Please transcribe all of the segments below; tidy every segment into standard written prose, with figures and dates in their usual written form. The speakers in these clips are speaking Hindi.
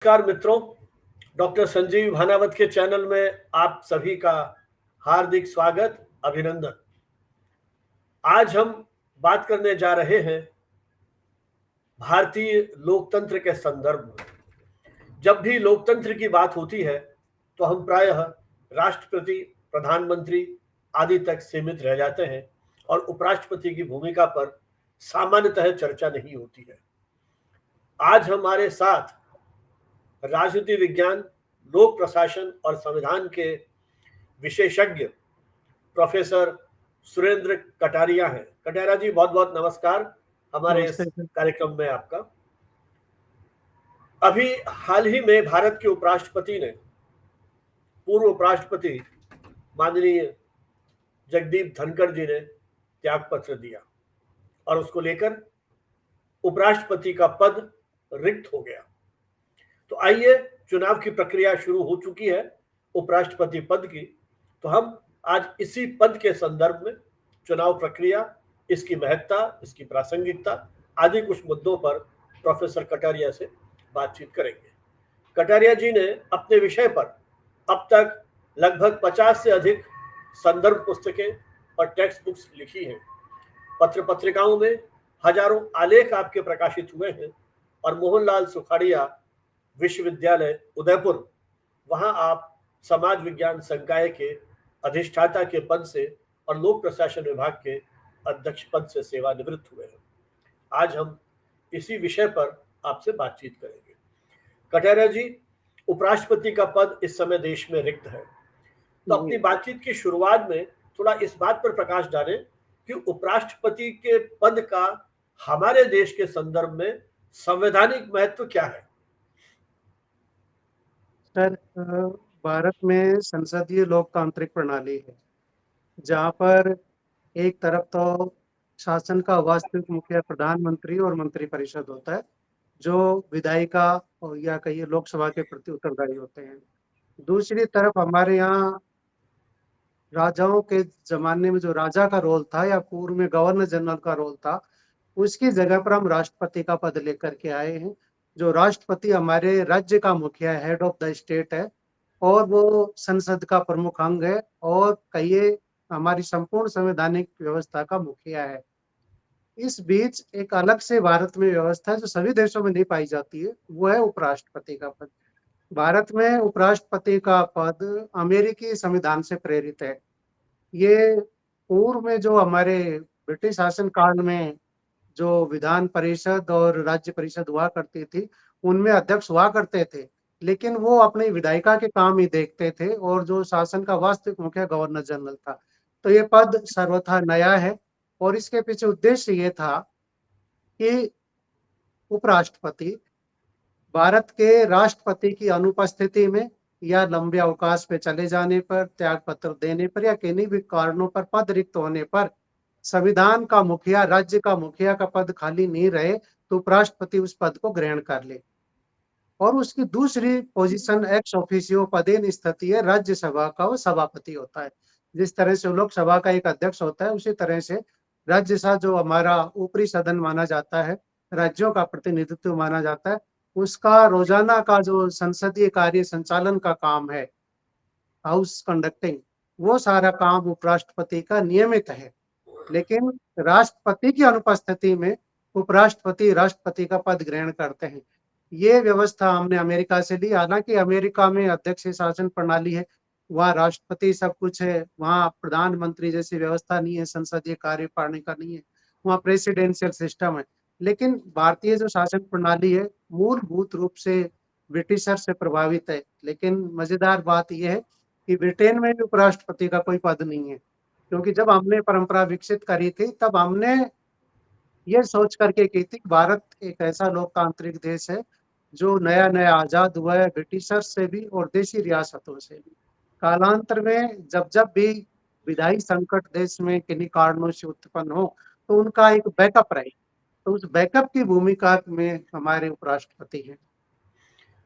नमस्कार मित्रों, डॉक्टर संजीव भानावत के चैनल में आप सभी का हार्दिक स्वागत, अभिनंदन। आज हम बात करने जा रहे हैं भारतीय लोकतंत्र के संदर्भ में। जब भी लोकतंत्र की बात होती है तो हम प्रायः राष्ट्रपति, प्रधानमंत्री आदि तक सीमित रह जाते हैं और उपराष्ट्रपति की भूमिका पर सामान्यतः चर्चा नहीं होती है। आज हमारे साथ राजनीति विज्ञान, लोक प्रशासन और संविधान के विशेषज्ञ प्रोफेसर सुरेंद्र कटारिया हैं। कटारिया जी, बहुत बहुत नमस्कार हमारे इस नमस्ते सर। कार्यक्रम में आपका। अभी हाल ही में भारत के उपराष्ट्रपति ने पूर्व उपराष्ट्रपति माननीय जगदीप धनखड़ जी ने त्याग पत्र दिया और उसको लेकर उपराष्ट्रपति का पद रिक्त हो गया। तो आइए, चुनाव की प्रक्रिया शुरू हो चुकी है उपराष्ट्रपति पद की, तो हम आज इसी पद के संदर्भ में चुनाव प्रक्रिया, इसकी महत्ता, इसकी प्रासंगिकता आदि कुछ मुद्दों पर प्रोफेसर कटारिया से बातचीत करेंगे। कटारिया जी ने अपने विषय पर अब तक लगभग 50 से अधिक संदर्भ पुस्तकें और टेक्स्ट बुक्स लिखी हैं। पत्र पत्रिकाओं में हजारों आलेख आपके प्रकाशित हुए हैं और मोहनलाल सुखाड़िया विश्वविद्यालय उदयपुर, वहां आप समाज विज्ञान संकाय के अधिष्ठाता के पद से और लोक प्रशासन विभाग के अध्यक्ष पद से सेवानिवृत्त हुए हैं। आज हम इसी विषय पर आपसे बातचीत करेंगे। कटारिया जी, उपराष्ट्रपति का पद इस समय देश में रिक्त है, तो अपनी बातचीत की शुरुआत में थोड़ा इस बात पर प्रकाश डालें कि उपराष्ट्रपति के पद का हमारे देश के संदर्भ में संवैधानिक महत्व क्या है। सर, भारत में संसदीय लोकतांत्रिक प्रणाली है, जहाँ पर एक तरफ तो शासन का वास्तविक मुखिया प्रधानमंत्री और मंत्रिपरिषद होता है, जो विधायिका या कहिए लोकसभा के प्रति उत्तरदायी होते हैं। दूसरी तरफ हमारे यहाँ राजाओं के जमाने में जो राजा का रोल था या पूर्व में गवर्नर जनरल का रोल था, उसकी जगह पर हम राष्ट्रपति का पद लेकर के आए हैं। जो राष्ट्रपति हमारे राज्य का मुखिया है, हेड ऑफ द स्टेट है, और वो संसद का प्रमुख अंग है और कहिए हमारी संपूर्ण संवैधानिक व्यवस्था का मुखिया है। इस बीच एक अलग से भारत में व्यवस्था है जो सभी देशों में नहीं पाई जाती है, वो है उपराष्ट्रपति का पद। भारत में उपराष्ट्रपति का पद अमेरिकी संविधान से प्रेरित है। ये पूर्व में जो हमारे ब्रिटिश शासन काल में जो विधान परिषद और राज्य परिषद हुआ करती थी, उनमें अध्यक्ष हुआ करते थे, लेकिन वो अपनी विधायिका के काम ही देखते थे और जो शासन का वास्तविक मुखिया गवर्नर जनरल था। तो ये पद सर्वथा नया है और इसके पीछे उद्देश्य ये था कि उपराष्ट्रपति भारत के राष्ट्रपति की अनुपस्थिति में या लंबे अवकाश पे चले जाने पर, त्याग पत्र देने पर या किन्हीं भी कारणों पर पद रिक्त होने पर संविधान का मुखिया, राज्य का मुखिया का पद खाली नहीं रहे, तो उपराष्ट्रपति उस पद को ग्रहण कर ले। और उसकी दूसरी पोजीशन एक्स ऑफिशियो पदेन स्थिति है, राज्यसभा का वो सभापति होता है। जिस तरह से लोकसभा का एक अध्यक्ष होता है, उसी तरह से राज्यसभा जो हमारा ऊपरी सदन माना जाता है, राज्यों का प्रतिनिधित्व माना जाता है, उसका रोजाना का जो संसदीय कार्य संचालन का काम है, हाउस कंडक्टिंग, वो सारा काम उपराष्ट्रपति का नियमित है। लेकिन राष्ट्रपति की अनुपस्थिति में उपराष्ट्रपति राष्ट्रपति का पद ग्रहण करते हैं। ये व्यवस्था हमने अमेरिका से ली। हालांकि अमेरिका में अध्यक्ष शासन प्रणाली है, वहाँ राष्ट्रपति सब कुछ है, वहाँ प्रधानमंत्री जैसी व्यवस्था नहीं है, संसदीय कार्यपालिका का नहीं है, वहाँ प्रेसिडेंशियल सिस्टम है। लेकिन भारतीय जो शासन प्रणाली है मूलभूत रूप से ब्रिटिशर से प्रभावित है। लेकिन मजेदार बात यह है कि ब्रिटेन में भी उपराष्ट्रपति का कोई पद नहीं है, क्योंकि जब हमने परंपरा विकसित करी थी तब हमने ये सोच करके की थी कि भारत एक ऐसा लोकतांत्रिक देश है जो नया नया आजाद हुआ है ब्रिटिशर से भी और देशी रियासतों से भी। कालांतर में जब जब भी विधायी संकट देश में किन्हीं कारणों से उत्पन्न हो तो उनका एक बैकअप रहे, तो उस बैकअप की भूमिका में हमारे उपराष्ट्रपति हैं।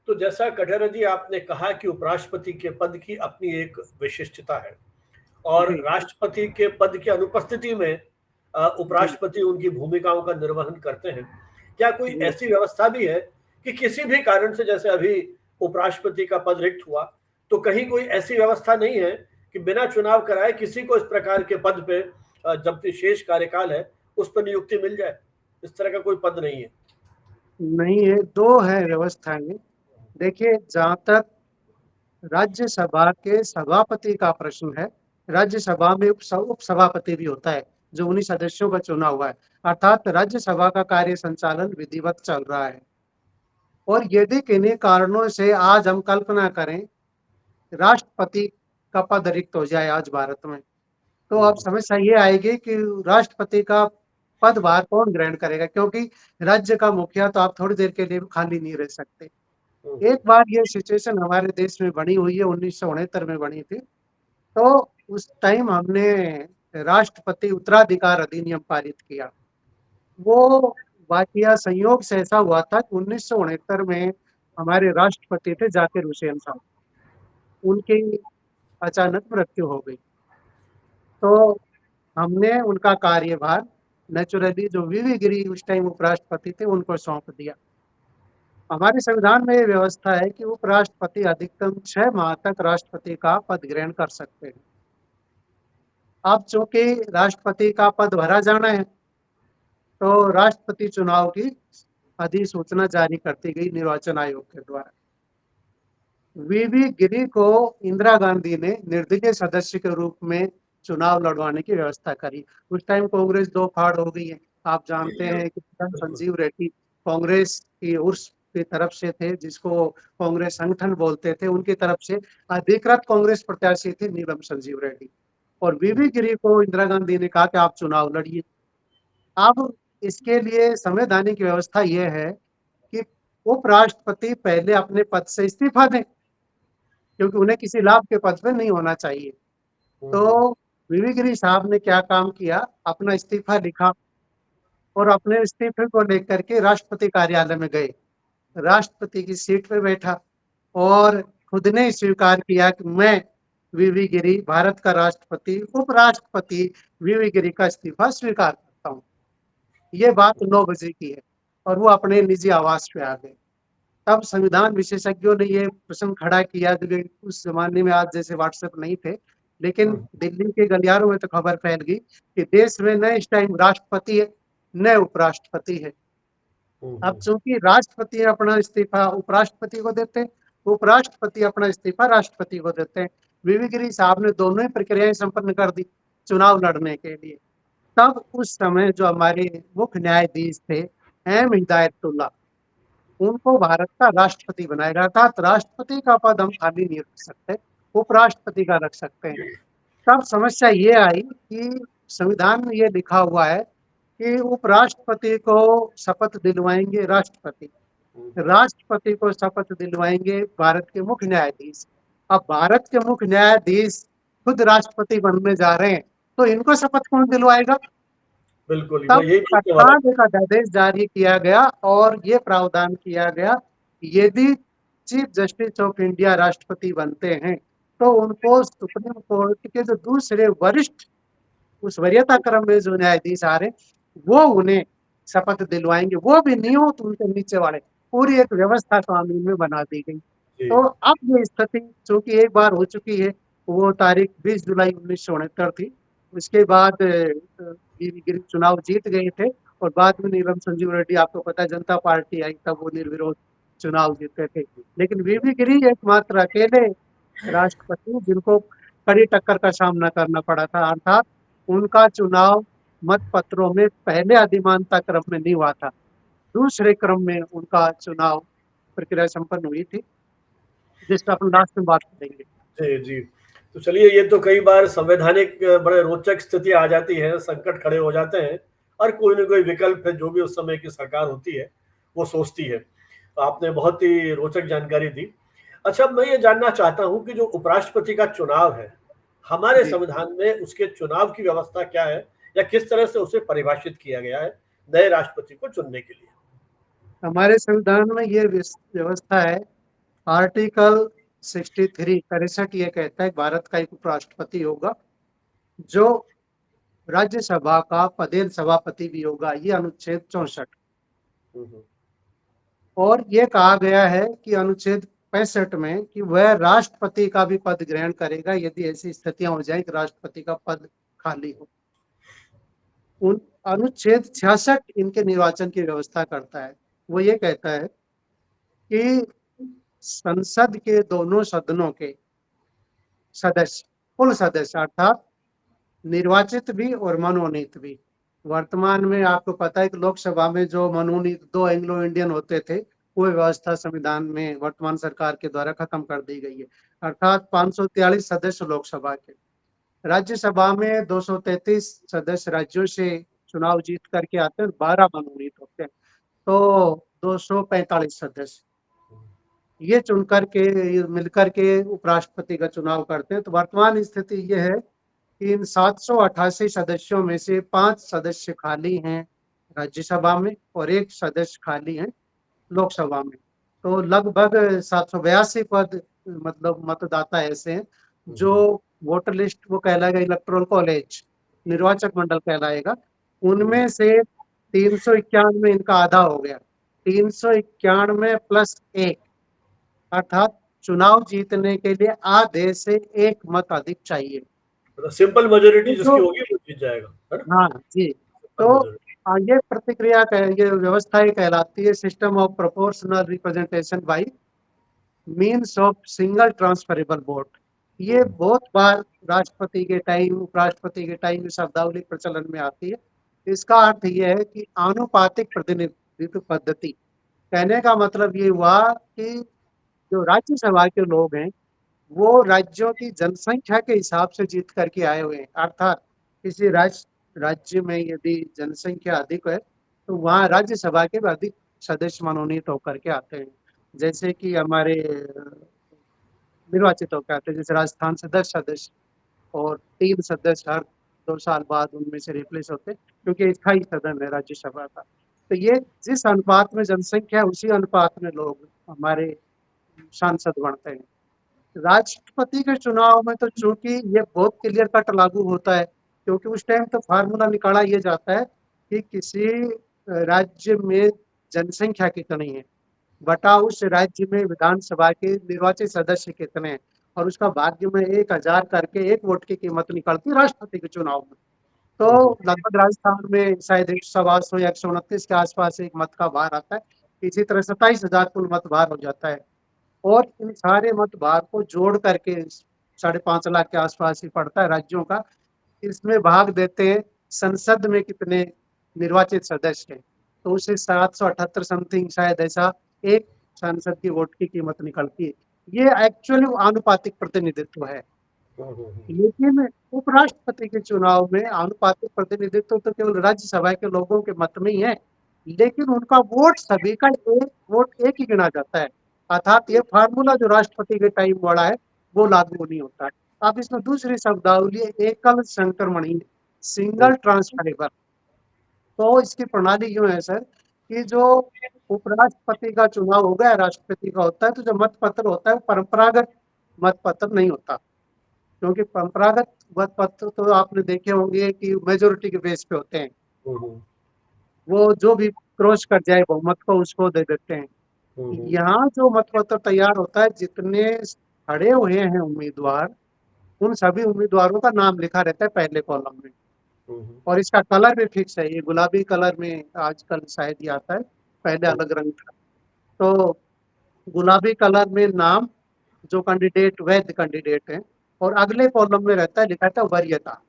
तो जैसा कटारिया जी आपने कहा कि उपराष्ट्रपति के पद की अपनी एक विशिष्टता है और जी राष्ट्रपति के पद की अनुपस्थिति में जी उपराष्ट्रपति उनकी भूमिकाओं का निर्वहन करते हैं। क्या कोई जी। ऐसी व्यवस्था भी है कि किसी भी कारण से, जैसे अभी उपराष्ट्रपति का पद रिक्त हुआ, तो कहीं कोई ऐसी व्यवस्था नहीं है कि बिना चुनाव कराए किसी को इस प्रकार के पद पे, जब तक शेष कार्यकाल है, उस पर नियुक्ति मिल जाए। इस तरह का कोई पद नहीं है। नहीं है, दो है व्यवस्थाएं। देखिए, जहां तक राज्यसभा के सभापति का प्रश्न है, राज्यसभा में उपसभापति भी होता है जो 19 सदस्यों का चुना हुआ है, अर्थात राज्यसभा का कार्य संचालन विधिवत चल रहा है। और यदि किन्हीं कारणों से आज हम कल्पना करें राष्ट्रपति का पद रिक्त हो जाए आज भारत में, तो अब समस्या ये आएगी कि राष्ट्रपति का पदभार कौन ग्रहण करेगा, क्योंकि राज्य का मुखिया तो आप थोड़ी देर के लिए खाली नहीं रह सकते। एक बार ये सिचुएशन हमारे देश में बनी हुई है, 1969 में बनी थी। तो उस टाइम हमने राष्ट्रपति उत्तराधिकार अधिनियम पारित किया। वो वाकया संयोग से ऐसा हुआ था कि 1969 में हमारे राष्ट्रपति थे जाकिर हुसैन साहब, उनकी अचानक मृत्यु हो गई। तो हमने उनका कार्यभार नेचुरली जो वीवी गिरी उस टाइम उपराष्ट्रपति थे उनको सौंप दिया। हमारे संविधान में ये व्यवस्था है कि उपराष्ट्रपति अधिकतम 6 माह तक राष्ट्रपति का पद ग्रहण कर सकते हैं। अब चूंकि राष्ट्रपति का पद भरा जाना है, तो राष्ट्रपति चुनाव की अधिसूचना जारी कर दी गई निर्वाचन आयोग के द्वारा। वीवी गिरी को इंदिरा गांधी ने निर्दलीय सदस्य के रूप में चुनाव लड़वाने की व्यवस्था करी। उस टाइम कांग्रेस दो फाड़ हो गई है। आप जानते हैं कि संजीव रेड्डी कांग्रेस की उर्स की तरफ से थे, जिसको कांग्रेस संगठन बोलते थे, उनकी तरफ से अधिकृत कांग्रेस प्रत्याशी थे नीलम संजीव रेड्डी। और वीवी गिरी को इंदिरा गांधी ने कहा कि आप चुनाव लड़िए। अब इसके लिए संवैधानिक व्यवस्था यह है कि उपराष्ट्रपति पहले अपने पद से इस्तीफा दें, क्योंकि उन्हें किसी लाभ के पद पे नहीं होना चाहिए। तो वीवी गिरी साहब ने क्या काम किया, अपना इस्तीफा लिखा और अपने इस्तीफे को लेकर के राष्ट्रपति कार्यालय में गए, राष्ट्रपति की सीट पे बैठा और खुद ने स्वीकार किया कि मैं वीवी गिरी भारत का राष्ट्रपति उपराष्ट्रपति वीवी गिरी का इस्तीफा स्वीकार करता हूँ। ये बात 9 बजे की है और वो अपने निजी आवास पे आ गए। तब संविधान विशेषज्ञों ने ये प्रश्न खड़ा किया कि उस जमाने में आज जैसे व्हाट्सएप नहीं थे, लेकिन दिल्ली के गलियारों में तो खबर फैल गई कि देश में न इस टाइम राष्ट्रपति है न उपराष्ट्रपति है। अब चूंकि राष्ट्रपति अपना इस्तीफा उपराष्ट्रपति को देते हैं, उपराष्ट्रपति अपना इस्तीफा राष्ट्रपति को देते हैं। वीवी गिरी साहब ने दोनों ही प्रक्रियाएं संपन्न कर दी चुनाव लड़ने के लिए। तब उस समय जो हमारे मुख्य न्यायाधीश थे एम हिदायतुल्ला, उनको भारत का राष्ट्रपति बनाया गया था। तो राष्ट्रपति का पद हम खाली नहीं रख सकते, उपराष्ट्रपति का रख सकते हैं। तब समस्या ये आई कि संविधान में ये लिखा हुआ है कि उपराष्ट्रपति को शपथ दिलवाएंगे राष्ट्रपति, राष्ट्रपति को शपथ दिलवाएंगे भारत के मुख्य न्यायाधीश। अब भारत के मुख्य न्यायाधीश खुद राष्ट्रपति बनने जा रहे हैं, तो इनको शपथ कौन दिलवाएगा? बिल्कुल, मैं तब यही पूछने वाला तत्काल एक अध्यादेश जारी किया गया और ये प्रावधान किया गया, यदि चीफ जस्टिस ऑफ इंडिया राष्ट्रपति बनते हैं तो उनको सुप्रीम कोर्ट के जो दूसरे वरिष्ठ उस वरीयता क्रम में जो न्यायाधीश आ रहे वो उन्हें शपथ दिलवाएंगे, वो भी नहीं हो तो उनके नीचे वाले। पूरी एक व्यवस्था कानून में बना दी गई। तो अब ये स्थिति चूंकि एक बार हो चुकी है, वो तारीख 20 जुलाई 1969 थी। उसके बाद वीवी गिरी चुनाव जीत गए थे और बाद में नीलम संजीव रेड्डी, आपको पता है जनता पार्टी आई, तब वो निर्विरोध चुनाव जीते थे। लेकिन वीवी गिरी एकमात्र अकेले राष्ट्रपति जिनको कड़ी टक्कर का सामना करना पड़ा था, अर्थात उनका चुनाव मत पत्रों में पहले अधिमानता क्रम में नहीं हुआ था, दूसरे क्रम में उनका चुनाव प्रक्रिया संपन्न हुई थी, जिसका अपन लास्ट में बात करेंगे। जी, जी। तो चलिए, ये तो कई बार संवैधानिक बड़े रोचक स्थिति आ जाती है, संकट खड़े हो जाते हैं और कोई न कोई विकल्प है जो भी उस समय की सरकार होती है, वो सोचती है। तो आपने बहुत ही रोचक जानकारी दी। अच्छा, मैं ये जानना चाहता हूँ कि जो उपराष्ट्रपति का चुनाव है, हमारे जी, संविधान में उसके चुनाव की व्यवस्था क्या है या किस तरह से उसे परिभाषित किया गया है नए राष्ट्रपति को चुनने के लिए? हमारे संविधान में ये व्यवस्था है, आर्टिकल 63 ये कहता है भारत का एक उपराष्ट्रपति होगा जो राज्यसभा का पदेन सभापति भी होगा, ये अनुच्छेद 64। हुँ, हुँ। और ये कहा गया है कि अनुच्छेद 65 में कि वह राष्ट्रपति का भी पद ग्रहण करेगा यदि ऐसी स्थितियां हो जाए कि राष्ट्रपति का पद खाली हो। उन अनुच्छेद 66 इनके निर्वाचन की व्यवस्था करता है। वो ये कहता है कि संसद के दोनों सदनों के सदस्य, कुल सदस्य अर्थात निर्वाचित भी और मनोनीत भी। वर्तमान में आपको पता है कि लोकसभा में जो मनोनीत 2 एंग्लो इंडियन होते थे, वो व्यवस्था संविधान में वर्तमान सरकार के द्वारा खत्म कर दी गई है। अर्थात 543 सदस्य लोकसभा के, राज्यसभा में 233 सदस्य राज्यों से चुनाव जीत करके आते हैं, 12 मनोनीत होते हैं, तो 245 सदस्य ये चुन करके, ये मिलकर के उपराष्ट्रपति का चुनाव करते हैं। तो वर्तमान स्थिति ये है कि इन 788 सदस्यों में से 5 सदस्य खाली हैं राज्यसभा में और 1 सदस्य खाली हैं लोकसभा में। तो लगभग 782 पद, मतलब मतदाता ऐसे हैं जो वोटर लिस्ट, वो कहलाएगा इलेक्टोरल कॉलेज, निर्वाचक मंडल कहलाएगा। उनमें से 391 इनका आधा हो गया, 391 प्लस 1, अर्थात चुनाव जीतने के लिए आधे से 1 मत अधिक चाहिए। मतलब सिंपल मेजोरिटी ये जिसकी जो, होगी वो जीत जाएगा, है ना? हाँ जी, सिंपल तो मेजोरिटी। ये प्रतिक्रिया ये व्यवस्था ही कहलाती है system of proportional representation by means of single transferable vote. ये बहुत बार राष्ट्रपति के टाइम, उपराष्ट्रपति के टाइम शब्दावली प्रचलन में आती है। इसका अर्थ यह है कि आनुपातिक प्रतिनिधित्व पद्धति, कहने का मतलब ये हुआ कि जो राज्यसभा के लोग हैं वो राज्यों की जनसंख्या के हिसाब से जीत करके आए हुए हैं। अर्थात किसी राज्य में यदि जनसंख्या अधिक है तो वहाँ राज्यसभा के भी अधिक सदस्य मनोनीत होकर के आते हैं। जैसे कि हमारे निर्वाचित होकर आते हैं, जैसे राजस्थान से 10 सदस्य और 3 सदस्य हर 2 साल बाद उनमें से रिप्लेस होते हैं, क्योंकि स्थायी सदन है राज्यसभा का। तो ये जिस अनुपात में जनसंख्या है उसी अनुपात में लोग हमारे सांसद बनते हैं। राष्ट्रपति के चुनाव में तो चूंकि ये बहुत क्लियर कट लागू होता है, क्योंकि उस टाइम तो फार्मूला निकाला ये जाता है कि किसी राज्य में जनसंख्या कितनी है बटा उस राज्य में विधानसभा के निर्वाचित सदस्य कितने हैं, और उसका भाग्य में 1000 करके 1 वोट की कीमत निकलती है राष्ट्रपति के चुनाव में। तो लगभग राजस्थान में शायद 128 या 129 के आसपास एक मत का भार आता है। इसी तरह 27,000 कुल मत भार हो जाता है, और इन सारे मत भार को जोड़ करके 5.5 लाख के आसपास ही पड़ता है राज्यों का। इसमें भाग देते हैं संसद में कितने निर्वाचित सदस्य हैं, तो उसे 778 समथिंग शायद ऐसा एक सांसद की वोट की कीमत निकलती है। ये एक्चुअली आनुपातिक प्रतिनिधित्व है। लेकिन उपराष्ट्रपति के चुनाव में आनुपातिक प्रतिनिधित्व तो केवल राज्यसभा के लोगों के मत में ही है, लेकिन उनका वोट सभी का एक वोट एक ही गिना जाता है। अर्थात ये फार्मूला जो राष्ट्रपति के टाइम वाला है वो लागू नहीं होता है। अब इसमें दूसरी शब्दावली है एकल संक्रमणीय, सिंगल ट्रांसफरेबल। तो इसकी प्रणाली यूं है सर कि जो उपराष्ट्रपति का चुनाव हो गया, राष्ट्रपति का होता है, तो जो मत पत्र होता है वो परंपरागत मत पत्र नहीं होता, क्योंकि परंपरागत मत पत्र तो आपने देखे होंगे कि मेजोरिटी के बेस पे होते हैं, वो जो भी क्रॉस कर जाए बहुमत को उसको दे देते हैं। यहाँ जो मत पत्र तैयार होता है, जितने खड़े हुए हैं उम्मीदवार, उन सभी उम्मीदवारों का नाम लिखा रहता है पहले कॉलम में, और इसका कलर भी फिक्स है, ये गुलाबी कलर में आजकल शायद ये आता है, पहले अलग रंग था। तो गुलाबी कलर में नाम, जो कैंडिडेट वैध कैंडिडेट है, और अगले कॉलम में रहता है, लिखा था वरीयता,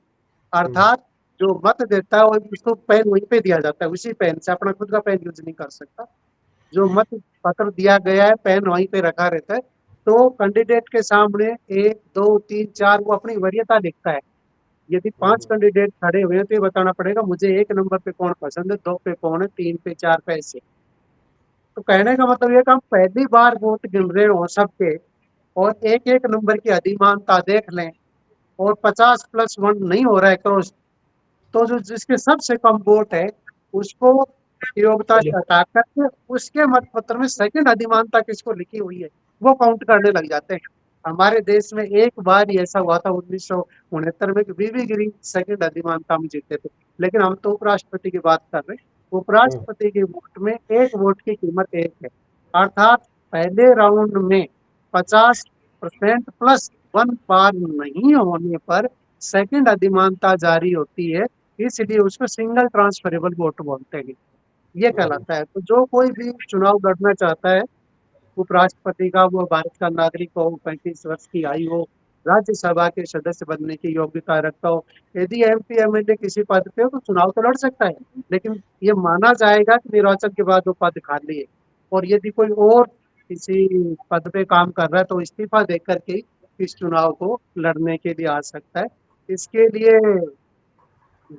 अर्थात जो मत देता है वो उसको पेन वहीं पे दिया जाता है, उसी पेन से, अपना खुद का पेन यूज नहीं कर सकता। जो मत पत्र दिया गया है पेन वहीं पे रखा रहता है। तो कैंडिडेट के सामने 1 2 3 4 वो अपनी वरीयता लिखता है। यदि 5 कैंडिडेट खड़े हुए हैं तो ये बताना पड़ेगा मुझे 1 नंबर पे कौन पसंद है, 2 पे कौन है, 3 पे, 4 पे, ऐसे। तो कहने का मतलब ये कि हम पहली बार वोट गिन रहे हो सबके, और एक एक नंबर की अधिमानता देख लें, और 50+1 नहीं हो रहा है क्रॉस, तो जो जिसके सबसे कम वोट है उसको योग्यता से हटा करके उसके मत पत्र में सेकंड अधिमानता किसको लिखी हुई है वो काउंट करने लग जाते हैं। हमारे देश में एक बार ही ऐसा हुआ था 1969 में कि बीबी गिरी सेकंड अधिमानता में जीते थे। लेकिन हम तो उपराष्ट्रपति की बात कर रहे हैं, उपराष्ट्रपति के वोट में एक वोट की कीमत 1 है। अर्थात पहले राउंड में 50% प्लस 1 पार नहीं होने पर सेकंड अधिमानता जारी होती है, इसलिए उसको सिंगल ट्रांसफरेबल वोट बोलते हैं। ये कहलाता है। तो जो कोई भी चुनाव लड़ना चाहता है, उपराष्ट्रपति का, वो भारत का नागरिक हो, 35 वर्ष की आयु हो, राज्यसभा के सदस्य बनने की योग्यता रखता हो, यदि एमपी एमएलए किसी पद पे हो तो चुनाव तो लड़ सकता है, लेकिन ये माना जाएगा कि निर्वाचन के बाद वो पद खाली है। और यदि कोई और किसी पद पे काम कर रहा है तो इस्तीफा दे करके इस चुनाव को लड़ने के लिए आ सकता है। इसके लिए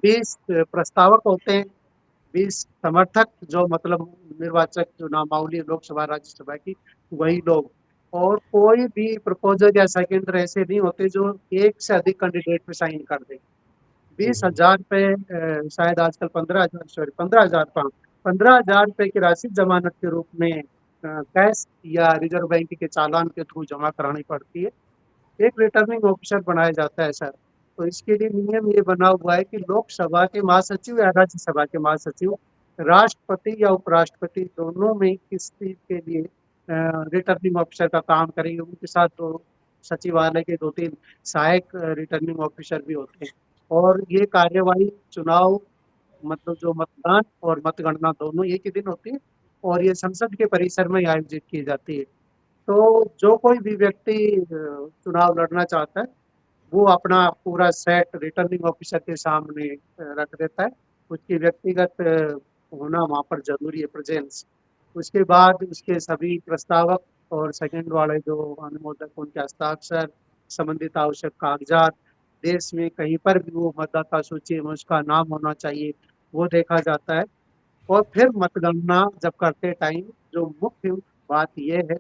20 प्रस्तावक होते हैं, 20 समर्थक, जो मतलब निर्वाचक जो नामावली लोकसभा राज्यसभा की, वही लोग। और कोई भी प्रपोजल या सेकेंडर ऐसे नहीं होते जो एक से अधिक कैंडिडेट पे साइन कर दे। 20,000 पे शायद आजकल 15,000, सॉरी 15,000, 15,000 रुपए की राशि जमानत के रूप में कैश या रिजर्व बैंक के चालान के थ्रू जमा करानी पड़ती है। एक रिटर्निंग ऑफिसर बनाया जाता है सर। तो इसके लिए नियम ये बना हुआ है कि लोकसभा के महासचिव या राज्यसभा के महासचिव, राष्ट्रपति या उपराष्ट्रपति दोनों में किसी के लिए रिटर्निंग ऑफिसर का काम करेंगे। उनके साथ दो सचिवालय के 2-3 सहायक रिटर्निंग ऑफिसर भी होते हैं। और ये कार्यवाही चुनाव, मतलब जो मतदान और मतगणना दोनों एक ही दिन होती है, और ये संसद के परिसर में आयोजित की जाती है। तो जो कोई भी व्यक्ति चुनाव लड़ना चाहता है, वो अपना पूरा सेट रिटर्निंग ऑफिसर के सामने रख देता है। उसकी व्यक्तिगत होना वहाँ पर जरूरी है, प्रेजेंस। उसके बाद उसके सभी प्रस्तावक और सेकंड वाले जो अनुमोदक, उनके हस्ताक्षर, संबंधित आवश्यक कागजात, देश में कहीं पर भी वो मतदाता सूची में उसका नाम होना चाहिए, वो देखा जाता है। और फिर मतगणना जब करते टाइम जो मुख्य बात यह है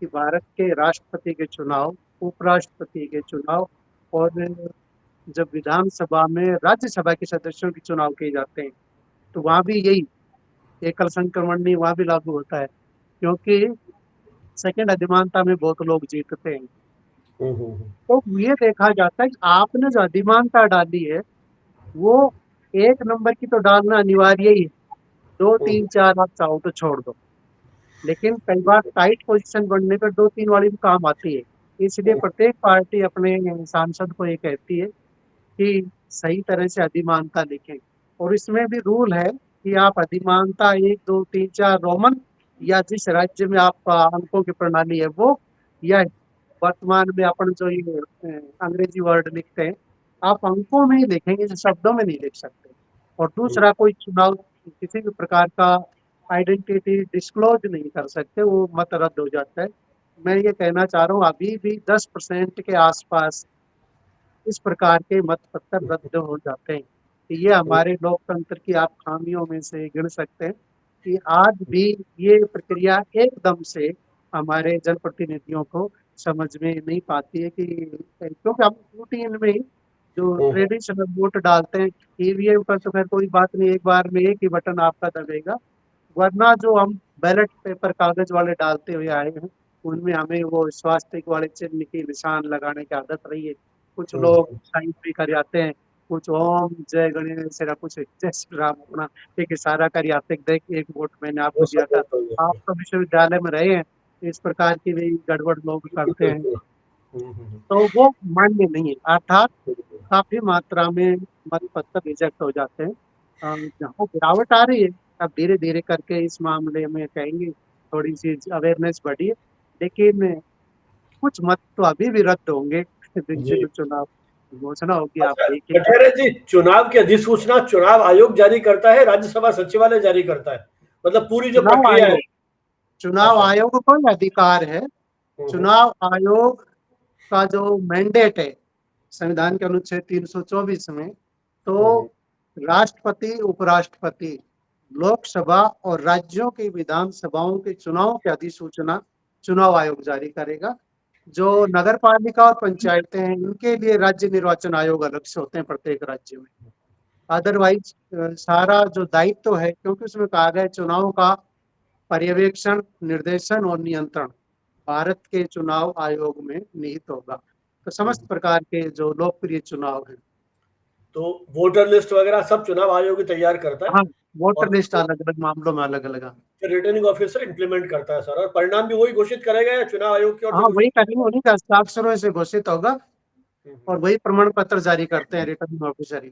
कि भारत के राष्ट्रपति के चुनाव, उपराष्ट्रपति के चुनाव, और जब विधानसभा में राज्यसभा के सदस्यों के चुनाव किए जाते हैं, तो वहां भी यही एकल संक्रमण नहीं वहां भी लागू होता है, क्योंकि सेकंड अधिमानता में बहुत लोग जीतते हैं। तो ये देखा जाता है कि आपने जो अधिमानता डाली है, वो 1 नंबर की तो डालना अनिवार्य ही है। 2, 3, 4 आप चाहो तो छोड़ दो, लेकिन कई बार टाइट पोजीशन बनने पर 2, 3 वाली भी काम आती है। इसलिए प्रत्येक पार्टी अपने सांसद को ये कहती है कि सही तरह से अधिमानता लिखें। और इसमें भी रूल है कि आप अधिमानता 1, 2, 3, 4 रोमन, या जिस राज्य में आपका अंकों की प्रणाली है वो, या वर्तमान में अपन जो ये अंग्रेजी वर्ड लिखते हैं, आप अंकों में ही लिखेंगे, जो शब्दों में नहीं लिख सकते। और दूसरा, कोई चुनाव किसी भी प्रकार का आइडेंटिटी डिस्क्लोज नहीं कर सकते, वो मत रद्द हो जाता है। मैं ये कहना चाह रहा हूँ, अभी भी 10% के आसपास इस प्रकार के मत पत्र रद्द हो जाते हैं। तो ये हमारे लोकतंत्र की आप खामियों में से गिन सकते हैं कि आज भी ये प्रक्रिया एकदम से हमारे जनप्रतिनिधियों को समझ में नहीं पाती है कि, क्योंकि हम रूटीन में ही जो ट्रेडिशनल वोट डालते हैं, ईवीएम पर तो खैर कोई बात नहीं, एक बार में एक ही बटन आपका दबेगा। वरना जो हम बैलेट पेपर कागज वाले डालते हुए आए हैं, उनमें हमें वो स्वास्तिक वाले चिन्ह की निशान लगाने की आदत रही है। कुछ लोग साइन भी कर जाते हैं, कुछ ओम जय गणेश या कुछ जय श्री राम अपना एक इशारा कर जाते हैं, देख एक वोट मैंने आपको वो दिया था। सपोर्ट हो आप जाती तो विश्वविद्यालय में रहे हैं, इस प्रकार की भी गड़बड़ लोग है। करते हैं। बिल्कुल। तो वो मान्य नहीं है, अर्थात काफी मात्रा में मत पत्र रिजेक्ट हो जाते हैं। जहाँ गिरावट आ रही है, अब धीरे धीरे करके इस मामले में कहेंगे थोड़ी सी अवेयरनेस बढ़ी है, लेकिन कुछ मत तो अभी भी रद्द होंगे जिन जी। दिन चुनाव घोषणा होगी, आप अच्छा, देखेंगे। कठेरे जी, चुनाव की अधिसूचना चुनाव आयोग जारी करता है, राज्यसभा सचिवालय जारी करता है? मतलब पूरी जो चुनाव प्रक्रिया है। आयोग, चुनाव अच्छा। आयोग को ही अधिकार है। हम्म। चुनाव आयोग का जो मैंडेट है संविधान के अनुच्छेद 324 में, तो हम्म। राष्ट्रपति, उपराष्ट्रपति, लोकसभा और राज्यों की विधानसभाओं के चुनाव की अधिसूचना चुनाव आयोग जारी करेगा। जो नगर पालिका और पंचायतें हैं, इनके लिए राज्य निर्वाचन आयोग अलग से होते हैं प्रत्येक राज्य में। अदरवाइज सारा जो दायित्व है, क्योंकि उसमें कहा गया है चुनाव का पर्यवेक्षण, निर्देशन और नियंत्रण भारत के चुनाव आयोग में निहित होगा। तो समस्त प्रकार के जो लोकप्रिय चुनाव हैं, तो वोटर लिस्ट वगैरह सब चुनाव आयोग ही तैयार करता है। हाँ, वोटर और लिस्ट अलग अलग मामलों में अलग अलग। रिटर्निंग ऑफिसर इंप्लीमेंट करता है सर, और परिणाम भी वही घोषित करेगा या चुनाव आयोग की ओर से हाँ, वही घोषित करेंगे, उन्हीं के हस्ताक्षरों से घोषित होगा करेगा? और वही प्रमाण पत्र जारी करते हैं रिटर्निंग ऑफिसर ही।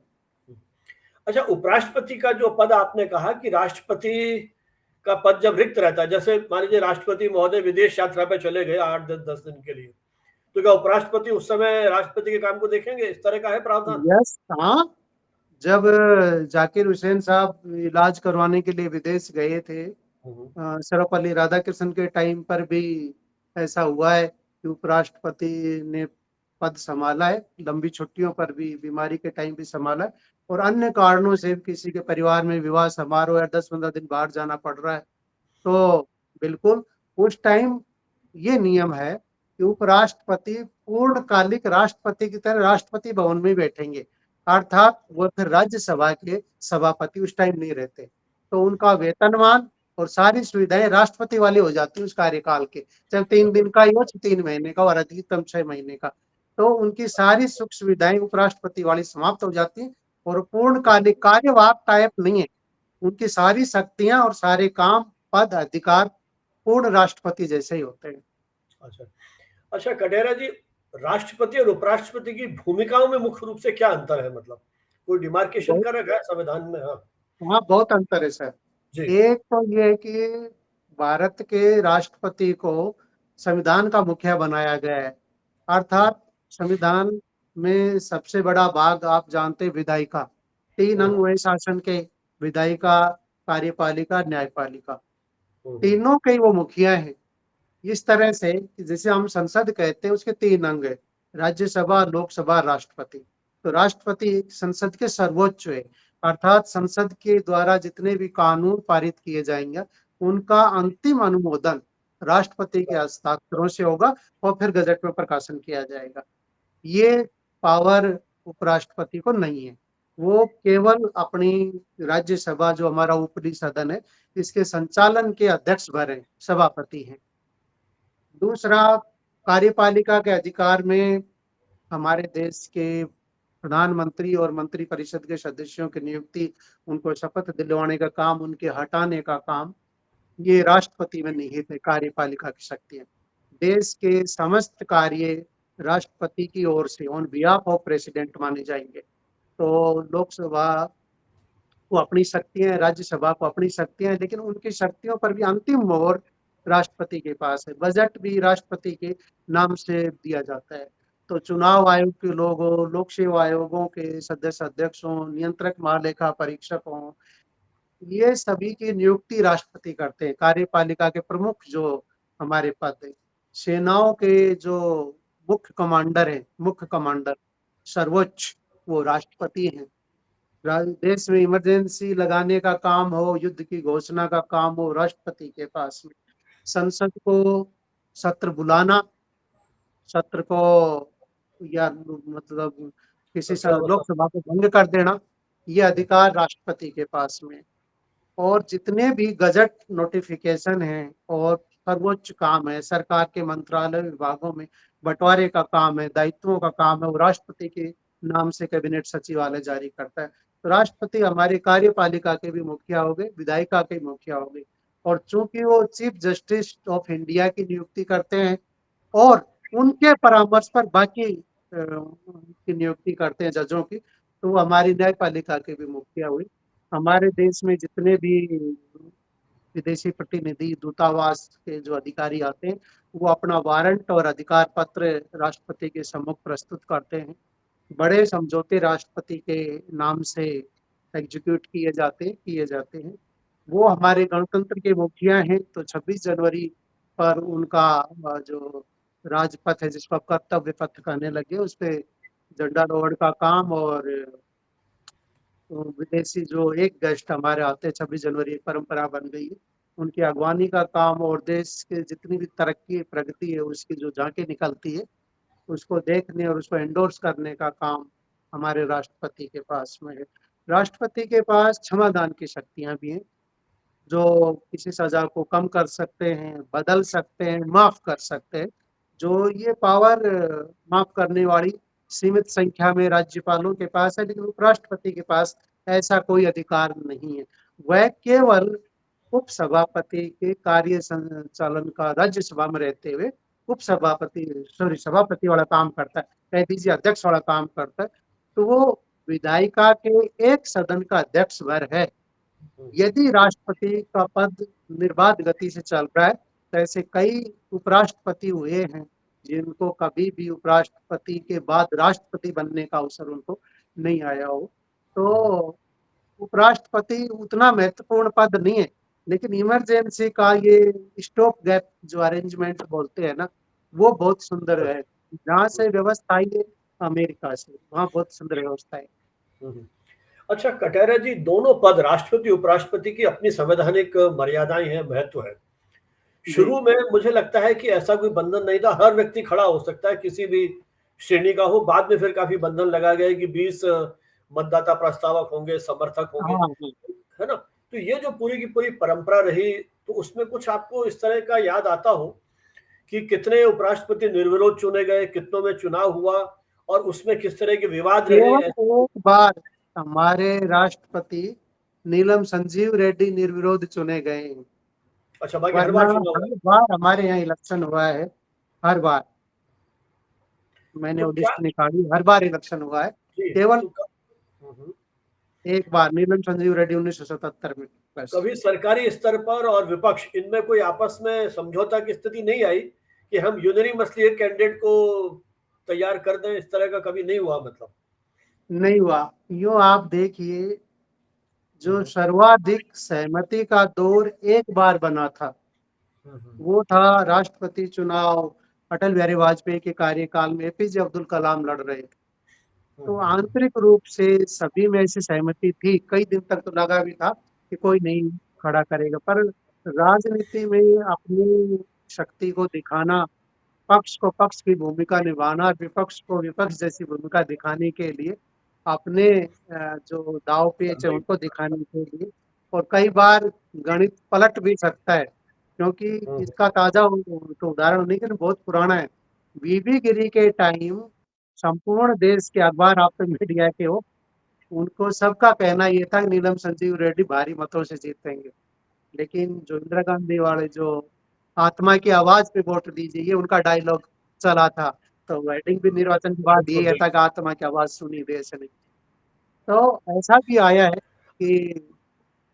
अच्छा, उपराष्ट्रपति का जो पद आपने कहा कि राष्ट्रपति का पद जब रिक्त रहता है, जैसे मान लीजिए राष्ट्रपति महोदय विदेश यात्रा पे चले गए 8-10 दिन के लिए, तो क्या उपराष्ट्रपति उस समय राष्ट्रपति के काम को देखेंगे? इस तरह का है प्रावधान? यस, हाँ, जब जाकिर हुसैन साहब इलाज करवाने के लिए विदेश गए थे, हम्म, सर्वपल्ली राधाकृष्णन के टाइम पर भी ऐसा हुआ है कि उपराष्ट्रपति ने पद संभाला है, लंबी छुट्टियों पर भी, बीमारी के टाइम भी संभाला है, और अन्य कारणों से किसी के परिवार में विवाह समारोह या 10-15 दिन बाहर जाना पड़ रहा है, तो बिल्कुल उस टाइम ये नियम है कि उपराष्ट्रपति पूर्णकालिक राष्ट्रपति की तरह राष्ट्रपति भवन में बैठेंगे, अर्थात वो फिर राज्यसभा के सभापति उस टाइम नहीं रहते, तो उनका वेतनमान और सारी सुविधाएं राष्ट्रपति वाली हो जाती है उस कार्यकाल के, चाहे 3 दिन का ही हो, 3 महीने का और अधिकतम 6 महीने का, तो उनकी सारी सुख सुविधाएं उपराष्ट्रपति वाली समाप्त हो जाती है और पूर्णकालिक कार्यवाहक टाइप नहीं है, उनकी सारी शक्तियां और सारे काम, पद, अधिकार पूर्ण राष्ट्रपति जैसे ही होते हैं। अच्छा। अच्छा कडेरा जी, राष्ट्रपति और उपराष्ट्रपति की भूमिकाओं में मुख्य रूप से क्या अंतर है? मतलब कोई डिमार्केशन बहुत, कर रखा है संविधान में? हाँ वहाँ बहुत अंतर है सर। जी। एक तो ये है कि भारत के राष्ट्रपति को संविधान का मुखिया बनाया गया है, अर्थात संविधान में सबसे बड़ा भाग आप जानते हैं विधायिका, 3 अंग हम्म, हुए शासन के, विधायिका, कार्यपालिका, न्यायपालिका, हम्म, तीनों के ही वो मुखिया हैं। इस तरह से कि जैसे हम संसद कहते हैं उसके 3 अंग है, राज्यसभा, लोकसभा, राष्ट्रपति। तो राष्ट्रपति संसद के सर्वोच्च है, अर्थात संसद के द्वारा जितने भी कानून पारित किए जाएंगे उनका अंतिम अनुमोदन राष्ट्रपति के हस्ताक्षरों से होगा और फिर गजट में प्रकाशन किया जाएगा। ये पावर उपराष्ट्रपति को नहीं है, वो केवल अपनी राज्यसभा जो हमारा ऊपरी सदन है इसके संचालन के अध्यक्ष भर हैं, सभापति हैं। दूसरा, कार्यपालिका के अधिकार में हमारे देश के प्रधानमंत्री और मंत्री परिषद के सदस्यों की नियुक्ति, उनको शपथ दिलवाने का काम, उनके हटाने का काम, ये राष्ट्रपति में निहित है कार्यपालिका की शक्तियां। देश के समस्त कार्य राष्ट्रपति की ओर से ऑन बिहाफ ऑफ प्रेसिडेंट माने जाएंगे। तो लोकसभा को अपनी शक्तियां, राज्यसभा को अपनी शक्तियां, लेकिन उनकी शक्तियों पर भी अंतिम मोहर राष्ट्रपति के पास है। बजट भी राष्ट्रपति के नाम से दिया जाता है। तो चुनाव आयोग के लोगों, लोक सेवा आयोगों के सदस्य अध्यक्ष हों, नियंत्रक महालेखा परीक्षक हों, ये सभी की नियुक्ति राष्ट्रपति करते हैं। कार्यपालिका के प्रमुख जो हमारे पद है, सेनाओं के जो मुख्य कमांडर सर्वोच्च, वो राष्ट्रपति हैं। देश में इमरजेंसी लगाने का काम हो, युद्ध की घोषणा का काम हो, राष्ट्रपति के पास में। संसद को सत्र बुलाना, सत्र को, या मतलब किसी सत्यावसान। लोकसभा को भंग कर देना, ये अधिकार राष्ट्रपति के पास में। और जितने भी गजट नोटिफिकेशन हैं और सर्वोच्च काम है, सरकार के मंत्रालय विभागों में बंटवारे का काम है, दायित्वों का काम है, वो राष्ट्रपति के नाम से कैबिनेट सचिवालय जारी करता है। तो राष्ट्रपति हमारी कार्यपालिका के भी मुखिया हो गए, विधायिका के मुखिया हो गए, और चूंकि वो चीफ जस्टिस ऑफ इंडिया की नियुक्ति करते हैं और उनके परामर्श पर बाकी की नियुक्ति करते हैं जजों की, तो वो हमारी न्यायपालिका के भी मुखिया हुए। हमारे देश में जितने भी विदेशी प्रतिनिधि, दूतावास के जो अधिकारी आते हैं, वो अपना वारंट और अधिकार पत्र राष्ट्रपति के सम्मुख प्रस्तुत करते हैं। बड़े समझौते राष्ट्रपति के नाम से एग्जीक्यूट किए जाते हैं। वो हमारे गणतंत्र के मुखिया हैं, तो 26 जनवरी पर उनका जो राजपथ है, जिसको आप कर्तव्य पथ कहने लगे, उस पे झंडारोहण का काम, और तो विदेशी जो एक गेस्ट हमारे आते हैं 26 जनवरी, एक परंपरा बन गई है, उनकी अगवानी का काम, और देश के जितनी भी तरक्की प्रगति है उसकी जो झांकी निकलती है उसको देखने और उसको एंडोर्स करने का काम हमारे राष्ट्रपति के पास में है। राष्ट्रपति के पास क्षमादान की शक्तियां भी हैं, जो किसी सजा को कम कर सकते हैं, बदल सकते हैं, माफ कर सकते हैं। जो ये पावर माफ करने वाली सीमित संख्या में राज्यपालों के पास है, लेकिन उपराष्ट्रपति के पास ऐसा कोई अधिकार नहीं है। वह केवल उपसभापति के कार्य संचालन का राज्यसभा में रहते हुए सभापति वाला काम करता है, कह दीजिए अध्यक्ष वाला काम करता है। तो वो विधायिका के एक सदन का अध्यक्ष वर है। यदि राष्ट्रपति का पद निर्बाध गति से चल रहा है, तो ऐसे कई उपराष्ट्रपति हुए हैं जिनको कभी भी उपराष्ट्रपति के बाद राष्ट्रपति बनने का अवसर उनको नहीं आया हो। तो उपराष्ट्रपति उतना महत्वपूर्ण पद नहीं है, लेकिन इमरजेंसी का ये स्टॉप गैप जो अरेंजमेंट बोलते हैं ना, वो बहुत सुंदर है। जहाँ से व्यवस्था आई है अमेरिका से, वहाँ बहुत सुंदर व्यवस्था है। अच्छा कटारिया जी, दोनों पद राष्ट्रपति उपराष्ट्रपति की अपनी संवैधानिक मर्यादाएं हैं, महत्व है। शुरू में मुझे लगता है कि ऐसा कोई बंधन नहीं था, हर व्यक्ति खड़ा हो सकता है, किसी भी श्रेणी का हो। बाद में फिर काफी बंधन लगा गया कि 20 मतदाता प्रस्तावक होंगे, समर्थक होंगे, है ना। तो ये जो पूरी की पूरी परंपरा रही, तो उसमें कुछ आपको इस तरह का याद आता हो कि कितने उपराष्ट्रपति निर्विरोध चुने गए, कितनों में चुनाव हुआ और उसमें किस तरह के विवाद रहे? केवल एक बार हमारे राष्ट्रपति नीलम संजीव रेड्डी निर्विरोध चुने गए हैं। अच्छा, बाकी हर वरना बार चुनाव हर बार हमारे यहाँ इलेक्शन हुआ है, हर बार मैंने तो वो क्या लिस्ट निकाली, हर बार इलेक्शन हुआ है। जी केवल तो एक बार नीलम संजीव रेड्डी 1977 में, बस। कभी सरकारी स्तर पर और विपक्ष इनमें कोई आपस में समझौता की स्थिति नहीं आई कि हम यूनानिमसली एक कैंडिडेट को तैयार कर दें? इस तरह का कभी नहीं हुआ? मतलब नहीं हुआ। यूं आप देखिए, जो सर्वाधिक सहमति का दौर एक बार बना था, वो था राष्ट्रपति चुनाव अटल बिहारी वाजपेयी के कार्यकाल में एपीजे अब्दुल कलाम लड़ रहे थे। तो आंतरिक रूप से सभी में ऐसी सहमति थी, कई दिन तक तो लगा भी था कि कोई नहीं खड़ा करेगा, पर राजनीति में अपनी शक्ति को दिखाना, पक्ष को पक्ष की भूमिका निभाना, विपक्ष को विपक्ष जैसी भूमिका दिखाने के लिए, अपने जो दाव पेच है उनको दिखाने के लिए, और कई बार गणित पलट भी सकता है, क्योंकि इसका ताजा तो उदाहरण नहीं, लेकिन बहुत पुराना है। वीवी गिरी के टाइम संपूर्ण देश के अखबार, आप तो मीडिया के हो, उनको सबका कहना ये था कि नीलम संजीव रेड्डी भारी मतों से जीतेंगे। लेकिन जो इंदिरा गांधी वाले जो आत्मा की आवाज पे वोट दीजिए, ये उनका डायलॉग चला था। तो वेडिंग भी निर्वाचन के बाद बिल्कुल ये था बिल्कुल। कि आत्मा की आवाज सुनी देश ने। तो ऐसा भी आया है कि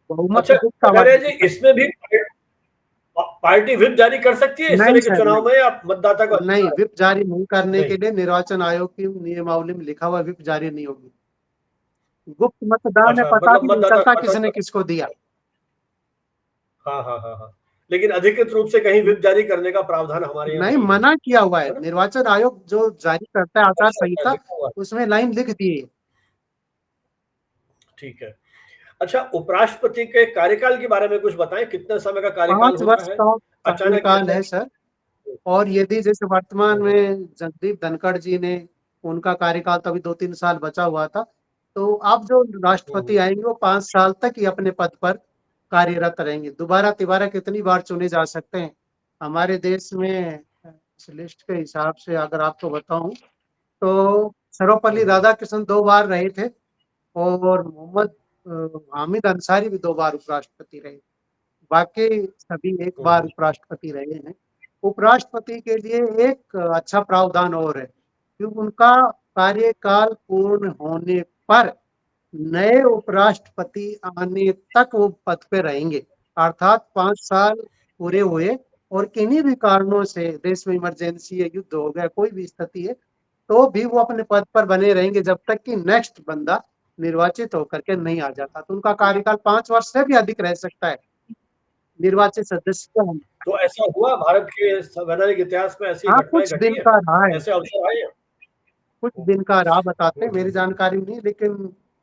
बहुमत अच्छा गुप्त आवाज कटारिया जी, में। इसमें भी पार्टी व्हिप जारी कर सकती है इस नहीं तरह के सर, चुनाव नहीं में, या मतदाता को नहीं, अधिकार विप जारी नहीं करने नहीं? के लिए निर्वाचन आयोग की नियमावली में लिखा हुआ विप जारी नहीं होगी। गुप्त मतदान है, अच्छा, पता मतलब भी नहीं मतदाता चलता किसने किसको दिया। हाँ हाँ हाँ हाँ, लेकिन अधिकृत रूप से कहीं व्हिप जारी करने का प्रावधान हमारे यहाँ नहीं, नहीं है, मना किया हुआ है है ना? निर्वाचन आयोग, जो जारी करता है आचार अच्छा अच्छा, संहिता, लिखा हुआ है। उसमें लाइन लिख दी है। ठीक है। अच्छा, उपराष्ट्रपति के कार्यकाल के बारे में कुछ बताएं, कितने समय का कार्यकाल 5 वर्ष होता है? का अचानक कार्यकाल कैसे? है सर। और यदि जैसे वर्तमान हम्म, में जगदीप धनखड़ जी ने, उनका कार्यकाल तो अभी 2-3 साल बचा हुआ था, तो अब जो राष्ट्रपति हम्म, आएंगे वो 5 साल तक ही अपने पद पर कार्यरत रहेंगे। दोबारा तिबारा कितनी बार चुने जा सकते हैं हमारे देश में? इस लिस्ट के हिसाब से अगर आपको बताऊं, तो सर्वपल्ली हम्म, राधाकृष्णन 2 बार रहे थे, और मोहम्मद हामिद अंसारी भी 2 बार उपराष्ट्रपति रहे। बाकी सभी एक बार हम्म, उपराष्ट्रपति रहे हैं। उपराष्ट्रपति के लिए एक अच्छा प्रावधान और है कि उनका कार्यकाल पूर्ण होने पर नए उपराष्ट्रपति आने तक वो पद पे रहेंगे। अर्थात 5 साल पूरे हुए और किन्हीं भी कारणों से देश में इमरजेंसी है, युद्ध हो गया, कोई भी स्थिति है, तो भी वो अपने पद पर बने रहेंगे जब तक कि नेक्स्ट बंदा निर्वाचित होकर के नहीं आ जाता। तो उनका कार्यकाल 5 वर्ष से भी अधिक रह सकता है निर्वाचित सदस्य का होना। तो ऐसा हुआ भारत के संवैधानिक इतिहास में? ऐसी हाँ, घटनाएं कुछ घटी दिन हैं? का रहा है, ऐसे अवसर आए हैं? कुछ दिन का रहा, बताते हैं, मेरी जानकारी नहीं, लेकिन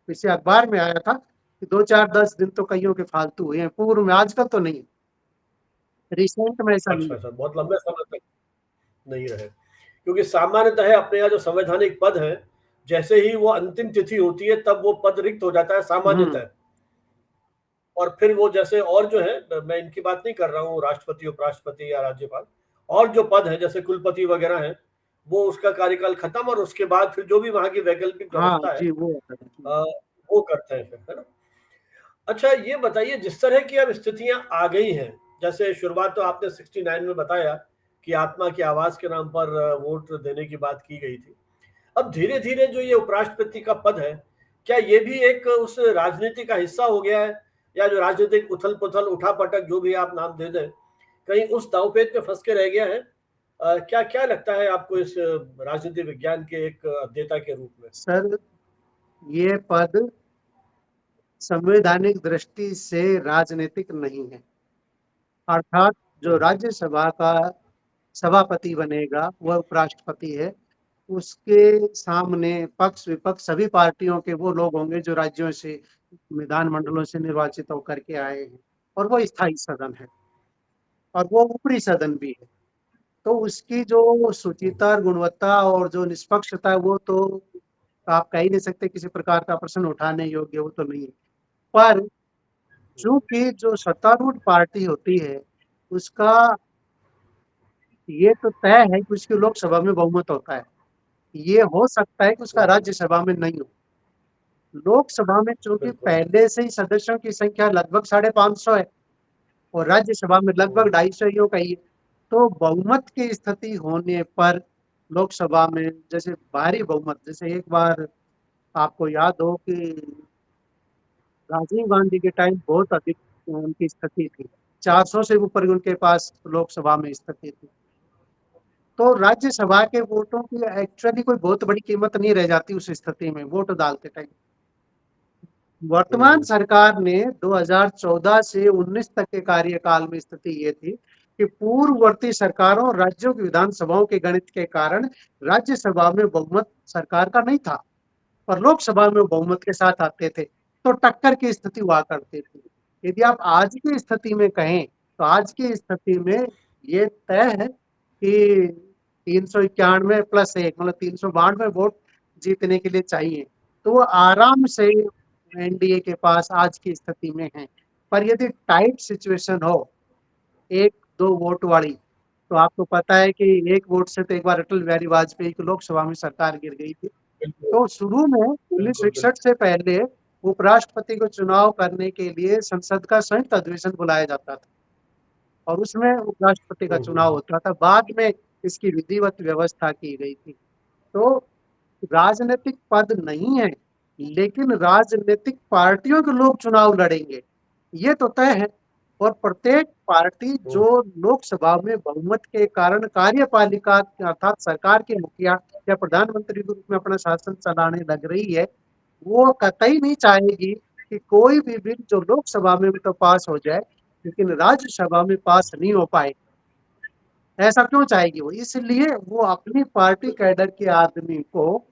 किसी अखबार में आया था कि 2-4-10 दिन तो कईयों के फालतू हुए हैं, पूर्व में, आजकल तो नहीं, रिसेंट में ऐसा नहीं अच्छा है। सर, बहुत लंबे समय तक नहीं रहे, क्योंकि सामान्यतः है अपने यहाँ जो संवैधानिक पद हैं, जैसे ही वो अंतिम तिथि होती है तब वो पद रिक्त हो जाता है हम्म। सामान्यतः। और फिर वो जैसे और जो है, मैं इनकी बात नहीं कर रहा हूँ, राष्ट्रपति उपराष्ट्रपति या राज्यपाल, और जो पद हैं जैसे कुलपति वगैरह हैं, वो उसका कार्यकाल खत्म और उसके बाद फिर जो भी वहां की वैकल्पिक हाँ व्यवस्था है जी, वो होता है। अ, वो करते हैं फिर, है ना। अच्छा ये बताइए, जिस तरह की अब स्थितियां आ गई हैं, जैसे शुरुआत तो आपने 69 में बताया कि आत्मा की आवाज के नाम पर वोट देने की बात की गई थी। अब धीरे धीरे जो ये उपराष्ट्रपति का पद है, क्या ये भी एक उस राजनीति का हिस्सा हो गया है, या जो राजनीतिक उथल पुथल उठा पटक जो भी आप नाम दे दें, कहीं उस दांवपेच में फंस के रह गया है? क्या क्या लगता है आपको इस राजनीति विज्ञान के एक अध्येता के रूप में? सर, ये पद संवैधानिक दृष्टि से राजनीतिक नहीं है। अर्थात जो हम्म, राज्यसभा का सभापति बनेगा वह उपराष्ट्रपति है। उसके सामने पक्ष विपक्ष सभी पार्टियों के वो लोग होंगे जो राज्यों से, विधानमंडलों से निर्वाचित होकर के आए हैं, और वो स्थायी सदन है और वो ऊपरी सदन भी है। तो उसकी जो हम्म, शुचिता और गुणवत्ता और जो निष्पक्षता है वो तो आप कह ही नहीं सकते, किसी प्रकार का प्रश्न उठाने योग्य वो तो नहीं है। पर चूंकि जो सत्तारूढ़ पार्टी होती है उसका ये तो तय है कि उसकी लोकसभा में बहुमत होता है। ये हो सकता है कि उसका हम्म, राज्यसभा में नहीं हो। लोकसभा में चूंकि बिल्कुल। पहले से ही सदस्यों की संख्या लगभग 550 है और राज्यसभा में लगभग हम्म, 250 ही हो गई है, तो बहुमत की स्थिति होने पर लोकसभा में जैसे भारी बहुमत, जैसे एक बार आपको याद हो कि राजीव गांधी के टाइम बहुत अधिक उनकी स्थिति थी, 400 से ऊपर उनके पास लोकसभा में स्थिति थी। तो राज्यसभा के वोटों की एक्चुअली कोई बहुत बड़ी कीमत नहीं रह जाती उस स्थिति में वोट डालते टाइम। वर्तमान हम्म, सरकार ने 2014 से 19 तक के कार्यकाल में स्थिति ये थी कि पूर्ववर्ती सरकारों और राज्यों की विधानसभाओं के गणित के कारण राज्यसभा में बहुमत सरकार का नहीं था और लोकसभा में बहुमत के साथ आते थे, तो टक्कर की स्थिति हुआ करती थी। यदि आप आज की स्थिति में कहें तो आज की स्थिति में ये तय है कि 391 प्लस 1 मतलब 392 वोट जीतने के लिए चाहिए, तो वो आराम से एनडीए के पास आज की स्थिति में है। पर यदि टाइट सिचुएशन हो, एक दो वोट वाली, तो आपको पता है कि एक वोट से तो एक बार अटल बिहारी वाजपेयी की लोकसभा में सरकार गिर गई थी। बिल्कुल, तो शुरू में बिल्कुल, 1961 बिल्कुल। से पहले उपराष्ट्रपति को चुनाव करने के लिए संसद का संयुक्त अधिवेशन बुलाया जाता था और उसमें उपराष्ट्रपति का हुँ, हुँ, चुनाव हुँ। होता था। बाद में इसकी विधिवत व्यवस्था की गई थी। तो राजनीतिक पद नहीं है, लेकिन राजनीतिक पार्टियों के लोग चुनाव लड़ेंगे, ये तो तय है। और प्रत्येक पार्टी हुँ, जो लोकसभा में बहुमत के कारण कार्यपालिका अर्थात सरकार के मुखिया या प्रधानमंत्री के रूप में अपना शासन चलाने लग रही है, वो कतई नहीं चाहेगी कि कोई भी बिल जो लोकसभा में तो पास हो जाए लेकिन राज्यसभा में पास नहीं हो पाए। ऐसा क्यों चाहेगी वो? इसलिए वो अपनी पार्टी कैडर के आदमी को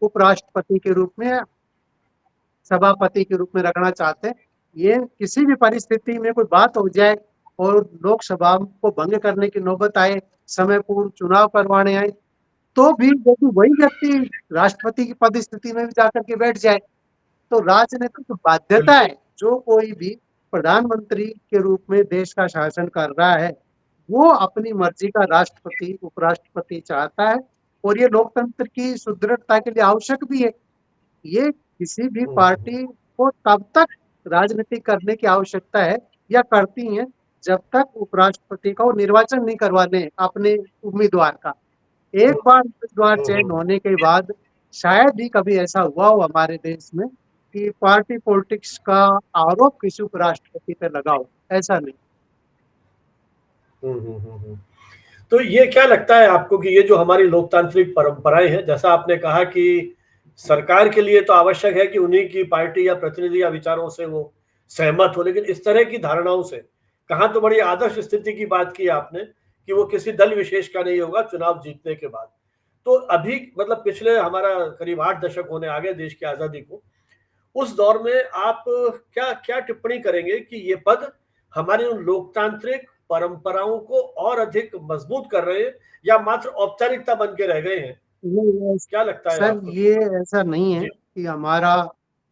उपराष्ट्रपति के रूप में, सभापति के रूप में रखना चाहते हैं। ये किसी भी परिस्थिति में कोई बात हो जाए और लोकसभा को भंग करने की नौबत आए, समय पूर्व चुनाव करवाने आए, तो भी यदि वही व्यक्ति राष्ट्रपति की पद स्थिति में भी जाकर के बैठ जाए, तो राजनीतिक बाध्यता बिल्कुल। है। जो कोई भी प्रधानमंत्री के रूप में देश का शासन कर रहा है, वो अपनी मर्जी का राष्ट्रपति उपराष्ट्रपति चाहता है और ये लोकतंत्र की सुदृढ़ता के लिए आवश्यक भी है। ये किसी भी हुँ, हुँ, हुँ। पार्टी को तब तक राजनीति करने की आवश्यकता है या करती है जब तक उपराष्ट्रपति का वो निर्वाचन नहीं करवाने अपने उम्मीदवार का। एक हुँ, बार उम्मीदवार हुँ, चयन हुँ। होने के बाद शायद ही कभी ऐसा हुआ हो हमारे देश में कि पार्टी पॉलिटिक्स का आरोप किसी उपराष्ट्रपति पे लगा हो, ऐसा नहीं। हुँ, हुँ, हुँ, हुँ। तो ये क्या लगता है आपको कि ये जो हमारी लोकतांत्रिक परंपराएँ हैं, जैसा आपने कहा कि सरकार के लिए तो आवश्यक है कि उन्हीं की पार्टी या प्रतिनिधि या विचारों से वो सहमत हो, लेकिन इस तरह की धारणाओं से, कहाँ तो बड़ी आदर्श स्थिति की बात की आपने कि वो किसी दल विशेष का नहीं होगा चुनाव जीतने के बाद। तो अभी मतलब पिछले हमारा करीब 8 दशक होने आ गए देश की आज़ादी को। उस दौर में आप क्या क्या टिप्पणी करेंगे कि ये पद हमारी उन लोकतांत्रिक परंपराओं को और अधिक मजबूत कर रहे हैं, या मात्र औपचारिकता बन के रह गए हैं? ये क्या लगता है सर, आपको? ये ऐसा नहीं है जी। कि हमारा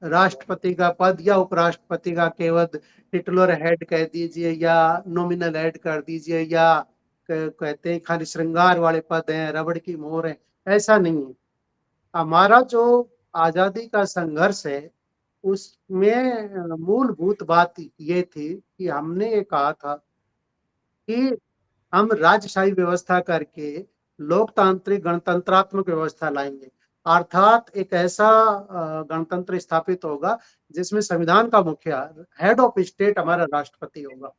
राष्ट्रपति का पद या उपराष्ट्रपति का केवल टिटुलर हेड कह दीजिए या नॉमिनल हेड कर दीजिए या कहते हैं खाली श्रृंगार वाले पद हैं, रबड़ की मोहर है, ऐसा नहीं है। हमारा जो आजादी का संघर्ष है उसमें मूलभूत बात ये थी कि हमने ये कहा था कि हम राजशाही व्यवस्था करके लोकतांत्रिक गणतंत्रात्मक व्यवस्था लाएंगे, अर्थात एक ऐसा गणतंत्र स्थापित होगा जिसमें संविधान का मुखिया, हेड ऑफ स्टेट हमारा राष्ट्रपति होगा।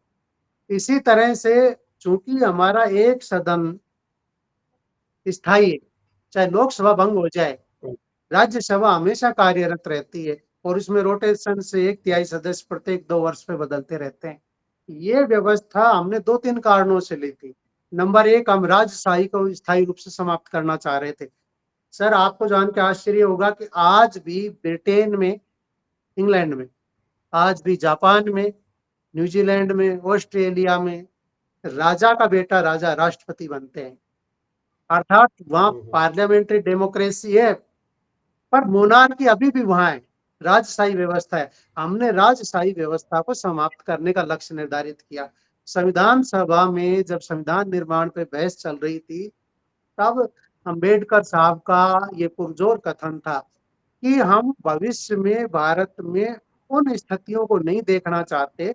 इसी तरह से चूंकि हमारा एक सदन स्थायी है, चाहे लोकसभा भंग हो जाए, राज्यसभा हमेशा कार्यरत रहती है और उसमें रोटेशन से 1/3 सदस्य प्रत्येक 2 वर्ष में बदलते रहते हैं। ये व्यवस्था हमने 2-3 कारणों से ली थी। नंबर एक, हम राजशाही को स्थायी रूप से समाप्त करना चाह रहे थे। सर, आपको जान के आश्चर्य होगा कि आज भी ब्रिटेन में, इंग्लैंड में, आज भी जापान में, न्यूजीलैंड में, ऑस्ट्रेलिया में राजा का बेटा राजा राष्ट्रपति बनते हैं, अर्थात वहां पार्लियामेंट्री डेमोक्रेसी है, पर मोनार्की अभी भी वहां है, राजशाही व्यवस्था है। हमने राजशाही व्यवस्था को समाप्त करने का लक्ष्य निर्धारित किया। संविधान सभा में जब संविधान निर्माण पे बहस चल रही थी, तब अंबेडकर साहब का ये पुरजोर कथन था कि हम भविष्य में भारत में उन स्थितियों को नहीं देखना चाहते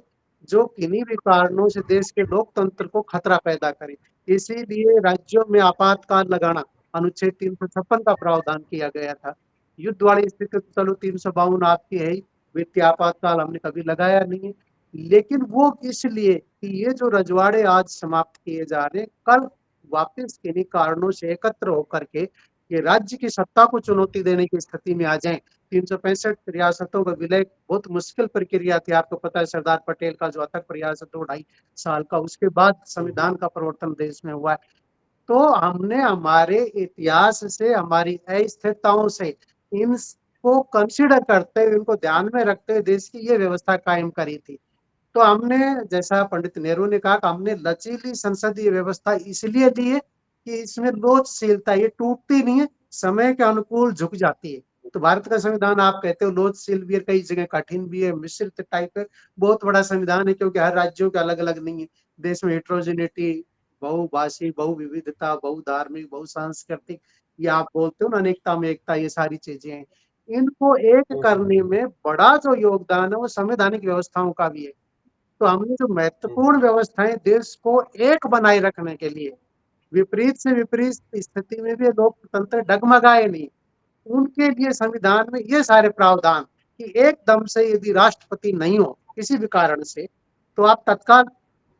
जो किन्हीं भी कारणों से देश के लोकतंत्र को खतरा पैदा करे। इसीलिए राज्यों में आपातकाल लगाना, अनुच्छेद 356 का प्रावधान किया गया था। युद्ध वाली स्थिति तो चलो 352 आपकी है ही, वित्तीय आपातकाल हमने कभी लगाया नहीं है। लेकिन वो इसलिए कि ये जो रजवाड़े आज समाप्त किए जा रहे, कल वापस किन्हीं कारणों से एकत्र होकर के ये राज्य की सत्ता को चुनौती देने की स्थिति में आ जाएं। 365 रियासतों का विलय बहुत मुश्किल प्रक्रिया थी, आपको पता है, सरदार पटेल का जो अथक प्रयास है 2-2.5 साल का, उसके बाद संविधान का प्रवर्तन देश में हुआ है। तो हमने हमारे इतिहास से, हमारी अस्थिरताओं से, इनको कंसिडर करते हुए, इनको ध्यान में रखते हुए देश की ये व्यवस्था कायम करी थी। तो हमने, जैसा पंडित नेहरू ने कहा, हमने लचीली संसदीय व्यवस्था इसलिए दी है कि इसमें लोचशीलता, ये टूटती नहीं है, समय के अनुकूल झुक जाती है। तो भारत का संविधान आप कहते हो लोचशील भी है, कई जगह कठिन भी है, मिश्रित टाइप है, बहुत बड़ा संविधान है क्योंकि हर राज्यों के अलग अलग नहीं है। देश में हेट्रोजेनिटी, बहुभाषी, बहुविविधता, बहुधार्मिक, बहुसांस्कृतिक, ये आप बोलते हो ना, अनेकता में एकता, ये सारी चीजें हैं। इनको एक करने में बड़ा जो योगदान है वो संवैधानिक व्यवस्थाओं का भी है। तो हमने जो महत्वपूर्ण व्यवस्थाएं देश को एक बनाए रखने के लिए, विपरीत से विपरीत स्थिति में भी लोकतंत्र डगमगाए नहीं, उनके लिए संविधान में ये सारे प्रावधान कि एकदम से यदि राष्ट्रपति नहीं हो किसी भी कारण से, तो आप तत्काल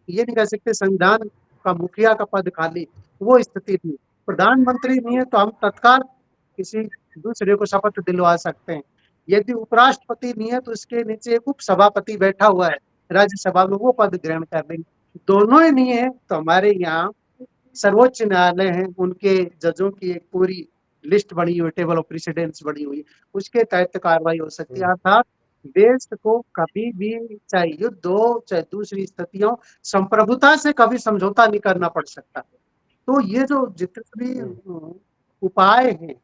ये नहीं कह सकते संविधान का मुखिया का पद खाली, वो स्थिति थी। प्रधानमंत्री नहीं है तो हम तत्काल किसी दूसरे को शपथ दिलवा सकते हैं। यदि उपराष्ट्रपति नहीं है तो उसके नीचे एक उपसभापति बैठा हुआ है राज्यसभा में, वो पद ग्रहण कर लेंगे। दोनों ही नहीं है तो हमारे यहाँ सर्वोच्च न्यायालय है, उनके जजों की एक पूरी लिस्ट बनी हुई, टेबल ऑफ प्रेसिडेंट्स बनी हुई, उसके तहत कार्रवाई हो सकती है। अर्थात देश को कभी भी, चाहे युद्ध हो चाहे दूसरी स्थितियों, संप्रभुता से कभी समझौता नहीं करना पड़ सकता। तो ये जो जितने भी उपाय हैं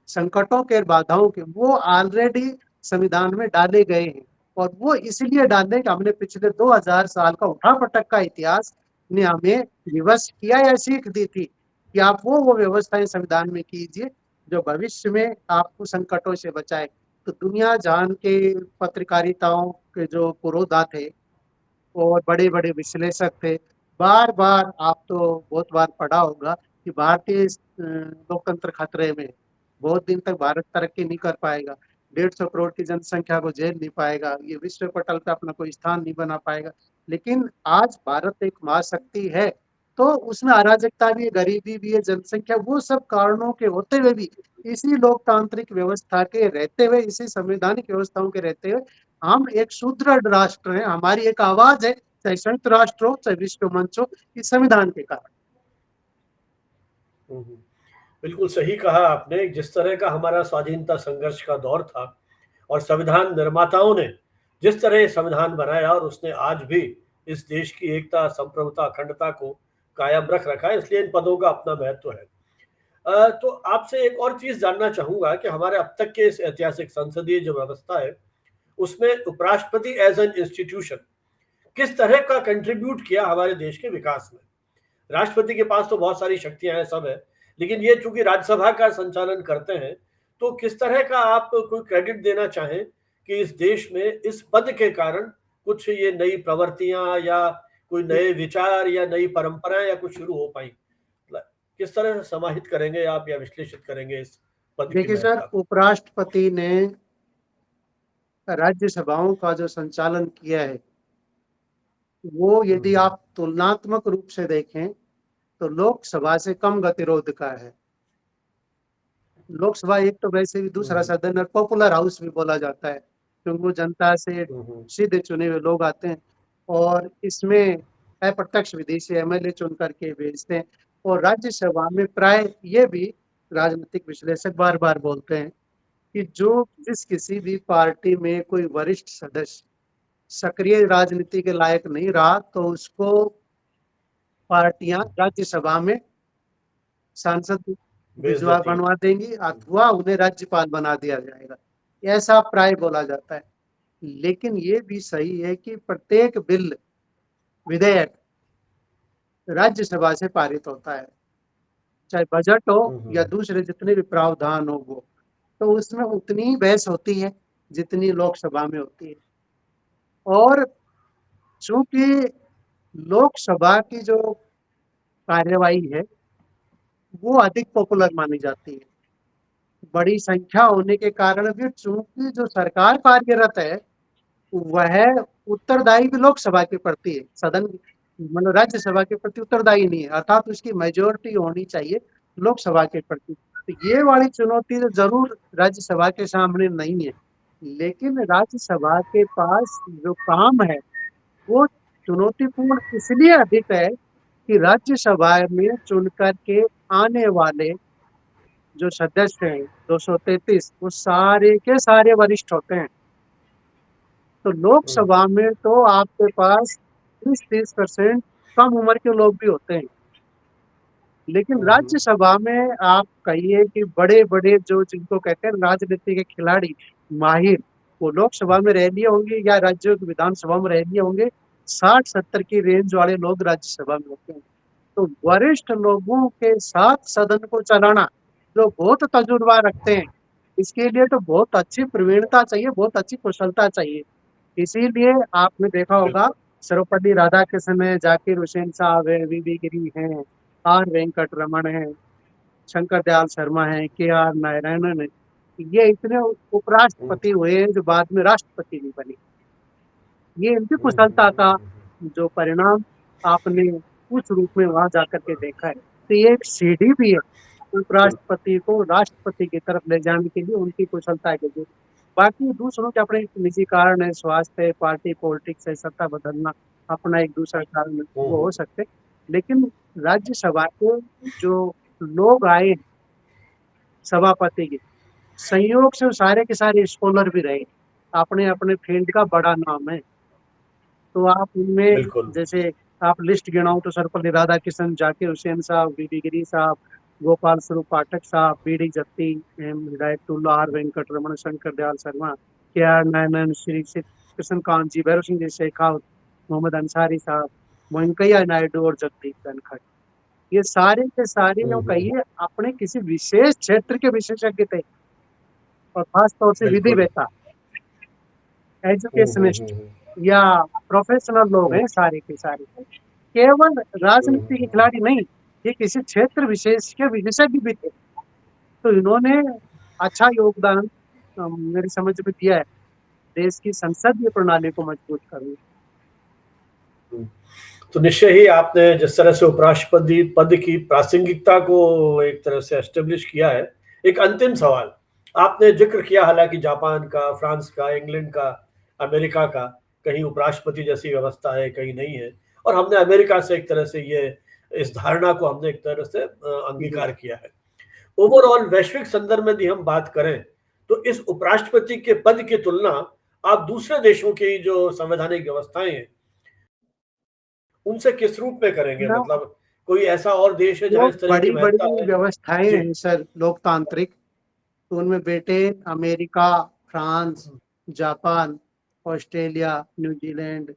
संकटों के, बाधाओं के, वो ऑलरेडी संविधान में डाले गए हैं। और वो इसलिए डाले कि हमने पिछले 2000 साल का उठापटक का इतिहास ने हमें विवश किया या सीख दी थी कि आप वो व्यवस्थाएं संविधान में कीजिए जो भविष्य में आपको संकटों से बचाए। तो दुनिया जहान के पत्रकारिताओं के जो पुरोधा थे और बड़े बड़े विश्लेषक थे, बार बार, आप तो बहुत बार पढ़ा होगा कि भारतीय लोकतंत्र खतरे में, बहुत दिन तक भारत तरक्की नहीं कर पाएगा, 150 करोड़ की जनसंख्या को झेल नहीं पाएगा, ये विश्व पटल पे अपना कोई स्थान नहीं बना पाएगा। लेकिन आज भारत एक महाशक्ति है, तो उसमें अराजकता भी है, गरीबी भी है, जनसंख्या, वो सब कारणों के होते हुए भी, इसी लोकतांत्रिक व्यवस्था के रहते हुए, इसी संवैधानिक व्यवस्थाओं के रहते हुए हम एक सुदृढ़ राष्ट्र हैं, हमारी एक आवाज है, चाहे संयुक्त राष्ट्र हो चाहे विश्व मंच हो, इस संविधान के कारण। बिल्कुल सही कहा आपने। जिस तरह का हमारा स्वाधीनता संघर्ष का दौर था और संविधान निर्माताओं ने जिस तरह संविधान बनाया और उसने आज भी इस देश की एकता, संप्रभुता, अखंडता को कायम रख रखा है, इसलिए इन पदों का अपना महत्व है। तो आपसे एक और चीज जानना चाहूंगा कि हमारे अब तक के इस ऐतिहासिक संसदीय जो व्यवस्था है उसमें उपराष्ट्रपति एज एन इंस्टीट्यूशन किस तरह का कंट्रीब्यूट किया हमारे देश के विकास में। राष्ट्रपति के पास तो बहुत सारी शक्तियां हैं, सब है, लेकिन ये चूंकि राज्यसभा का संचालन करते हैं, तो किस तरह का आप कोई क्रेडिट देना चाहें कि इस देश में इस पद के कारण कुछ ये नई प्रवृत्तियां या कोई नए विचार या नई परंपराएं या कुछ शुरू हो पाई? किस तरह से समाहित करेंगे आप या विश्लेषित करेंगे इस पद की देखिए सर, महत्ता को? उपराष्ट्रपति ने राज्यसभाओं का जो संचालन किया है, वो यदि आप तुलनात्मक रूप से देखें तो लोकसभा से कम गतिरोध का है। लोकसभा एक तो वैसे भी दूसरा सदन और पॉपुलर हाउस भी बोला जाता है, क्योंकि वो जनता से सीधे चुने हुए लोग आते हैं और इसमें अप्रत्यक्ष विदेशी एमएलए चुन करके भेजते हैं। और राज्यसभा में प्राय ये भी राजनीतिक विश्लेषक बार बार बोलते हैं कि जो जिस किसी भी पार्टी में कोई वरिष्ठ सदस्य सक्रिय राजनीति के लायक नहीं रहा तो उसको पार्टियां राज्यसभा में सांसद भेज भिजवा देती है। बनवा देंगी अथवा उन्हें राज्यपाल बना दिया जाएगा, ऐसा प्राय बोला जाता है। लेकिन ये भी सही है कि प्रत्येक बिल विधेयक राज्यसभा से पारित होता है, चाहे बजट हो या दूसरे जितने भी प्रावधान हो वो, तो उसमें उतनी ही बहस होती है जितनी लोकसभा में होती है। और चूंकि लोकसभा की जो कार्यवाही है वो अधिक पॉपुलर मानी जाती है, बड़ी संख्या होने के कारण भी, चूंकि जो सरकार कार्यरत है वह उत्तरदायी भी लोकसभा के प्रति है, सदन मतलब राज्यसभा के प्रति उत्तरदायी नहीं है, अर्थात उसकी मेजोरिटी होनी चाहिए लोकसभा के प्रति। तो ये वाली चुनौती तो जरूर राज्यसभा के सामने नहीं है, लेकिन राज्यसभा के पास जो काम है वो चुनौतीपूर्ण इसलिए अधिक है कि राज्यसभा में चुन करके आने वाले जो सदस्य हैं 233, वो सारे के सारे वरिष्ठ होते हैं। तो लोकसभा में तो आपके पास 20-30% कम उम्र के लोग भी होते हैं, लेकिन राज्यसभा में आप कहिए कि बड़े बड़े जो जिनको कहते हैं राजनीति के खिलाड़ी माहिर, वो लोकसभा में रह लिए होंगे या राज्यों की विधानसभा में रह लिए होंगे, 60-70 की रेंज वाले लोग राज्यसभा में होते हैं। तो वरिष्ठ लोगों के साथ सदन को चलाना, जो बहुत तजुर्बा रखते हैं, इसके लिए तो बहुत अच्छी प्रवीणता चाहिए, बहुत अच्छी कुशलता चाहिए। इसीलिए आपने देखा होगा बिल्कुल। सर्वपल्ली राधाकृष्णन है, जाकिर हुसैन साहब है, वीवी गिरी हैं, आर वेंकट रमन है, शंकर दयाल शर्मा है, के आर नारायणन है, ये इतने उपराष्ट्रपति हुए हैं जो बाद में राष्ट्रपति भी बने। ये इनकी कुशलता का जो परिणाम आपने उस रूप में वहां जाकर के देखा है। तो ये एक सीढ़ी भी है उपराष्ट्रपति को राष्ट्रपति की तरफ ले जाने के लिए, उनकी कुशलता के लिए। बाकी दूसरों के अपने निजी कारण है, स्वास्थ्य है, पार्टी पॉलिटिक्स है, सत्ता बदलना अपना एक दूसरा कारण है, वो हो सकते। लेकिन राज्यसभा के जो लोग आए सभापति के संयोग से, वो सारे के सारे स्कॉलर भी रहे, अपने अपने फील्ड का बड़ा नाम है। तो आप उनमें बिल्कुल। जैसे आप लिस्ट गिनाऊं तो सर्वपल्ली राधाकृष्णन, जाकिर हुसैन साहब, वीवी गिरी साहब, गोपाल स्वरूप पाठक साहब, BD Jatti, Hidayatullah, are Venkat Raman, Shankar Dayal Sharma, के आर नारायणन, श्री कृष्ण कांत जी, भैरव सिंह जी शेखावत, मोहम्मद अंसारी साहब, वेंकैया नायडू और जगदीप धनखड़, ये सारे के सारे जो कहिए अपने किसी विशेष क्षेत्र के विशेषज्ञ थे, और खास तौर से बिल्कुल। विधिवेत्ता, एजुकेशनिस्ट या प्रोफेशनल लोग हैं सारे के सारे। केवल राजनीति के खिलाड़ी नहीं, ये किसी क्षेत्र विशेष के विशेषज्ञ भी थे। तो इन्होंने अच्छा योगदान मेरी समझ में दिया है देश की संसदीय प्रणाली को मजबूत करने। तो निश्चय ही आपने जिस तरह से उपराष्ट्रपति पद की प्रासंगिकता को एक तरह से एस्टेब्लिश किया है, एक अंतिम सवाल आपने जिक्र किया, हालांकि जापान का, फ्रांस का, इंग्लैंड का, अमेरिका का, कहीं उपराष्ट्रपति जैसी व्यवस्था है, कहीं नहीं है, और हमने अमेरिका से एक तरह से ये इस धारणा को हमने एक तरह से अंगीकार किया है। ओवरऑल वैश्विक संदर्भ में यदि हम बात करें तो इस उपराष्ट्रपति के पद की तुलना आप दूसरे देशों की जो संवैधानिक व्यवस्थाएं हैं उनसे किस रूप में करेंगे? ना, मतलब कोई ऐसा और देश है जहां जो इस तरह की बड़ी महत्ता बड़ी है? व्यवस्थाएं जी। हैं सर लोकतांत्रिक, तो उनमें Britain, America, France, Japan, Australia, New Zealand,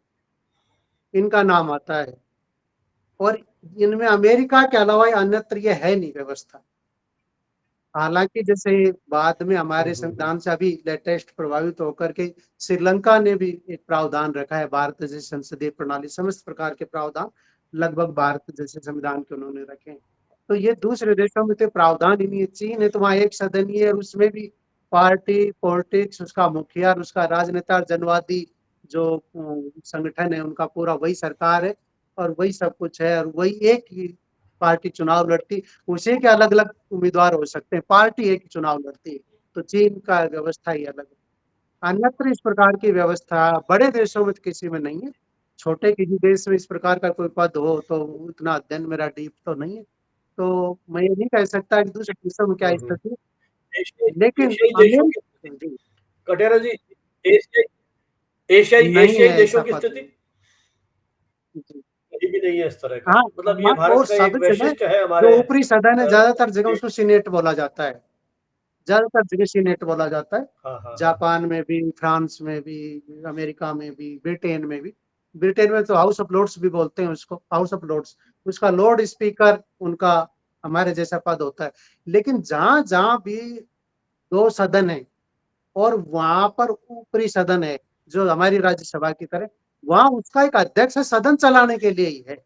इनका नाम आता है। और इनमें अमेरिका के अलावा अन्यत्र ये है नहीं व्यवस्था। हालांकि जैसे बाद में हमारे हम्म। संविधान से अभी लेटेस्ट प्रभावित होकर के श्रीलंका ने भी एक प्रावधान रखा है, भारत जैसे संसदीय प्रणाली, समस्त प्रकार के प्रावधान लगभग भारत जैसे संविधान के उन्होंने रखे हैं। तो ये दूसरे देशों में तो प्रावधान ही नहीं है। चीन है तो वहाँ एक सदन ही है, और उसमें भी पार्टी पॉलिटिक्स, उसका मुखिया और उसका राजनेता, जनवादी जो संगठन है उनका पूरा वही सरकार है, और वही सब कुछ है, और वही एक ही पार्टी चुनाव लड़ती, उसी के अलग अलग उम्मीदवार हो सकते हैं, पार्टी एक ही चुनाव लड़ती है। तो चीन का व्यवस्था ही अलग है। अन्यत्र इस प्रकार की व्यवस्था बड़े देशों में तो किसी में नहीं है। छोटे किसी देश में इस प्रकार का कोई पद हो तो उतना अध्ययन मेरा डीप तो नहीं है, तो मैं ये नहीं कह सकता कि दूसरे देशों में क्या हम्म। स्थिति है। एशियाई लेकिन एशियाई देशों की स्थिति, अमेरिका जी कटेरा जी, एशियाई एशियाई नहीं एशियाई है, देशों ऐसा की पद स्थिति नहीं। जी कहीं भी नहीं है इस तरह का। हाँ, मतलब ये हमारे भारत और का एक सब जगह वैशिष्ट्य है जो हमारे ऊपरी सदन है ज्यादातर जगह उसको सीनेट बोला जाता है, ज्यादातर जगह सीनेट बोला जाता है। हाँ हाँ हाँ। जापान में भी, फ्रांस में भी, अमेरिका में भी, ब्रिटेन में भी। ब्रिटेन में तो हाउस ऑफ लॉर्ड्स भी बोलते हैं उसको, हाउस ऑफ लॉर्ड्स। उसका लॉर्ड स्पीकर उनका हमारे जैसा पद होता है। लेकिन जहां जहां भी दो सदन है और वहां पर ऊपरी सदन है जो हमारी राज्यसभा की तरह, वहां उसका एक अध्यक्ष है सदन चलाने के लिए ही है,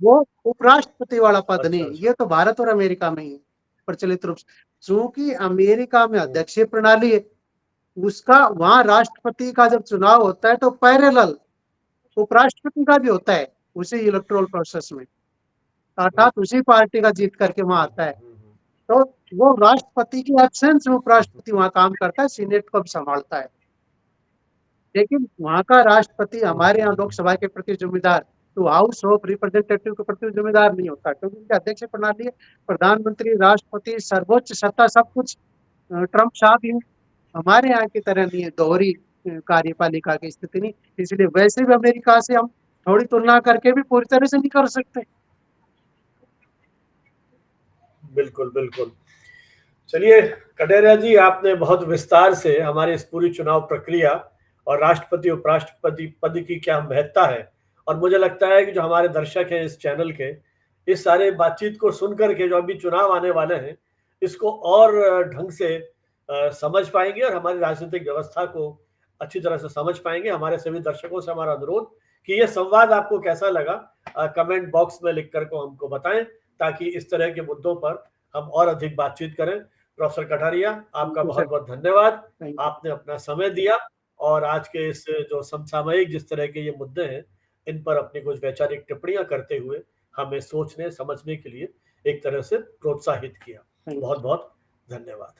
वो उपराष्ट्रपति वाला पद अच्छा नहीं। अच्छा। ये तो भारत और अमेरिका में ही प्रचलित रूप से। चूंकि अमेरिका में हम्म अध्यक्षीय प्रणाली है, उसका वहां राष्ट्रपति का जब चुनाव होता है तो पैरेलल उपराष्ट्रपति का भी होता है उसी इलेक्टोरल प्रोसेस में, हम्म अर्थात उसी पार्टी का जीत करके वहां आता है। हम्म। तो वो राष्ट्रपति की एब्सेंस में उपराष्ट्रपति वहां काम करता है, सीनेट को भी संभालता है। लेकिन वहां का राष्ट्रपति हमारे यहाँ लोकसभा के प्रति जिम्मेदार, तो हाउस ऑफ रिप्रेजेंटेटिव के प्रति जिम्मेदार नहीं होता, क्योंकि उनकी अध्यक्ष प्रणाली है। प्रधानमंत्री, राष्ट्रपति, सर्वोच्च सत्ता सब कुछ ट्रम्प साहब ही हैं। हमारे यहाँ की तरह नहीं है, दोहरी कार्यपालिका की स्थिति नहीं। इसलिए वैसे भी अमेरिका से हम थोड़ी तुलना करके भी पूरी तरह से नहीं कर सकते। बिल्कुल बिल्कुल। चलिए कटेरिया जी, आपने बहुत विस्तार से हमारी इस पूरी चुनाव प्रक्रिया और राष्ट्रपति उपराष्ट्रपति पद की क्या महत्ता है, और मुझे लगता है कि जो हमारे दर्शक हैं इस चैनल के, इस सारे बातचीत को सुन करके जो अभी चुनाव आने वाले हैं इसको और ढंग से समझ पाएंगे और हमारी राजनीतिक व्यवस्था को अच्छी तरह से समझ पाएंगे। हमारे सभी दर्शकों से हमारा अनुरोध कि यह संवाद आपको कैसा लगा कमेंट बॉक्स में लिख कर को हमको बताएं, ताकि इस तरह के मुद्दों पर हम और अधिक बातचीत करें। प्रोफेसर कठारिया, आपका थैंक यू सर। बहुत बहुत धन्यवाद। Thank you. आपने अपना समय दिया और आज के इस जो समसामयिक जिस तरह के ये मुद्दे हैं इन पर अपनी कुछ वैचारिक टिप्पणियां करते हुए हमें सोचने समझने के लिए एक तरह से प्रोत्साहित किया। थैंक बहुत यू। बहुत धन्यवाद।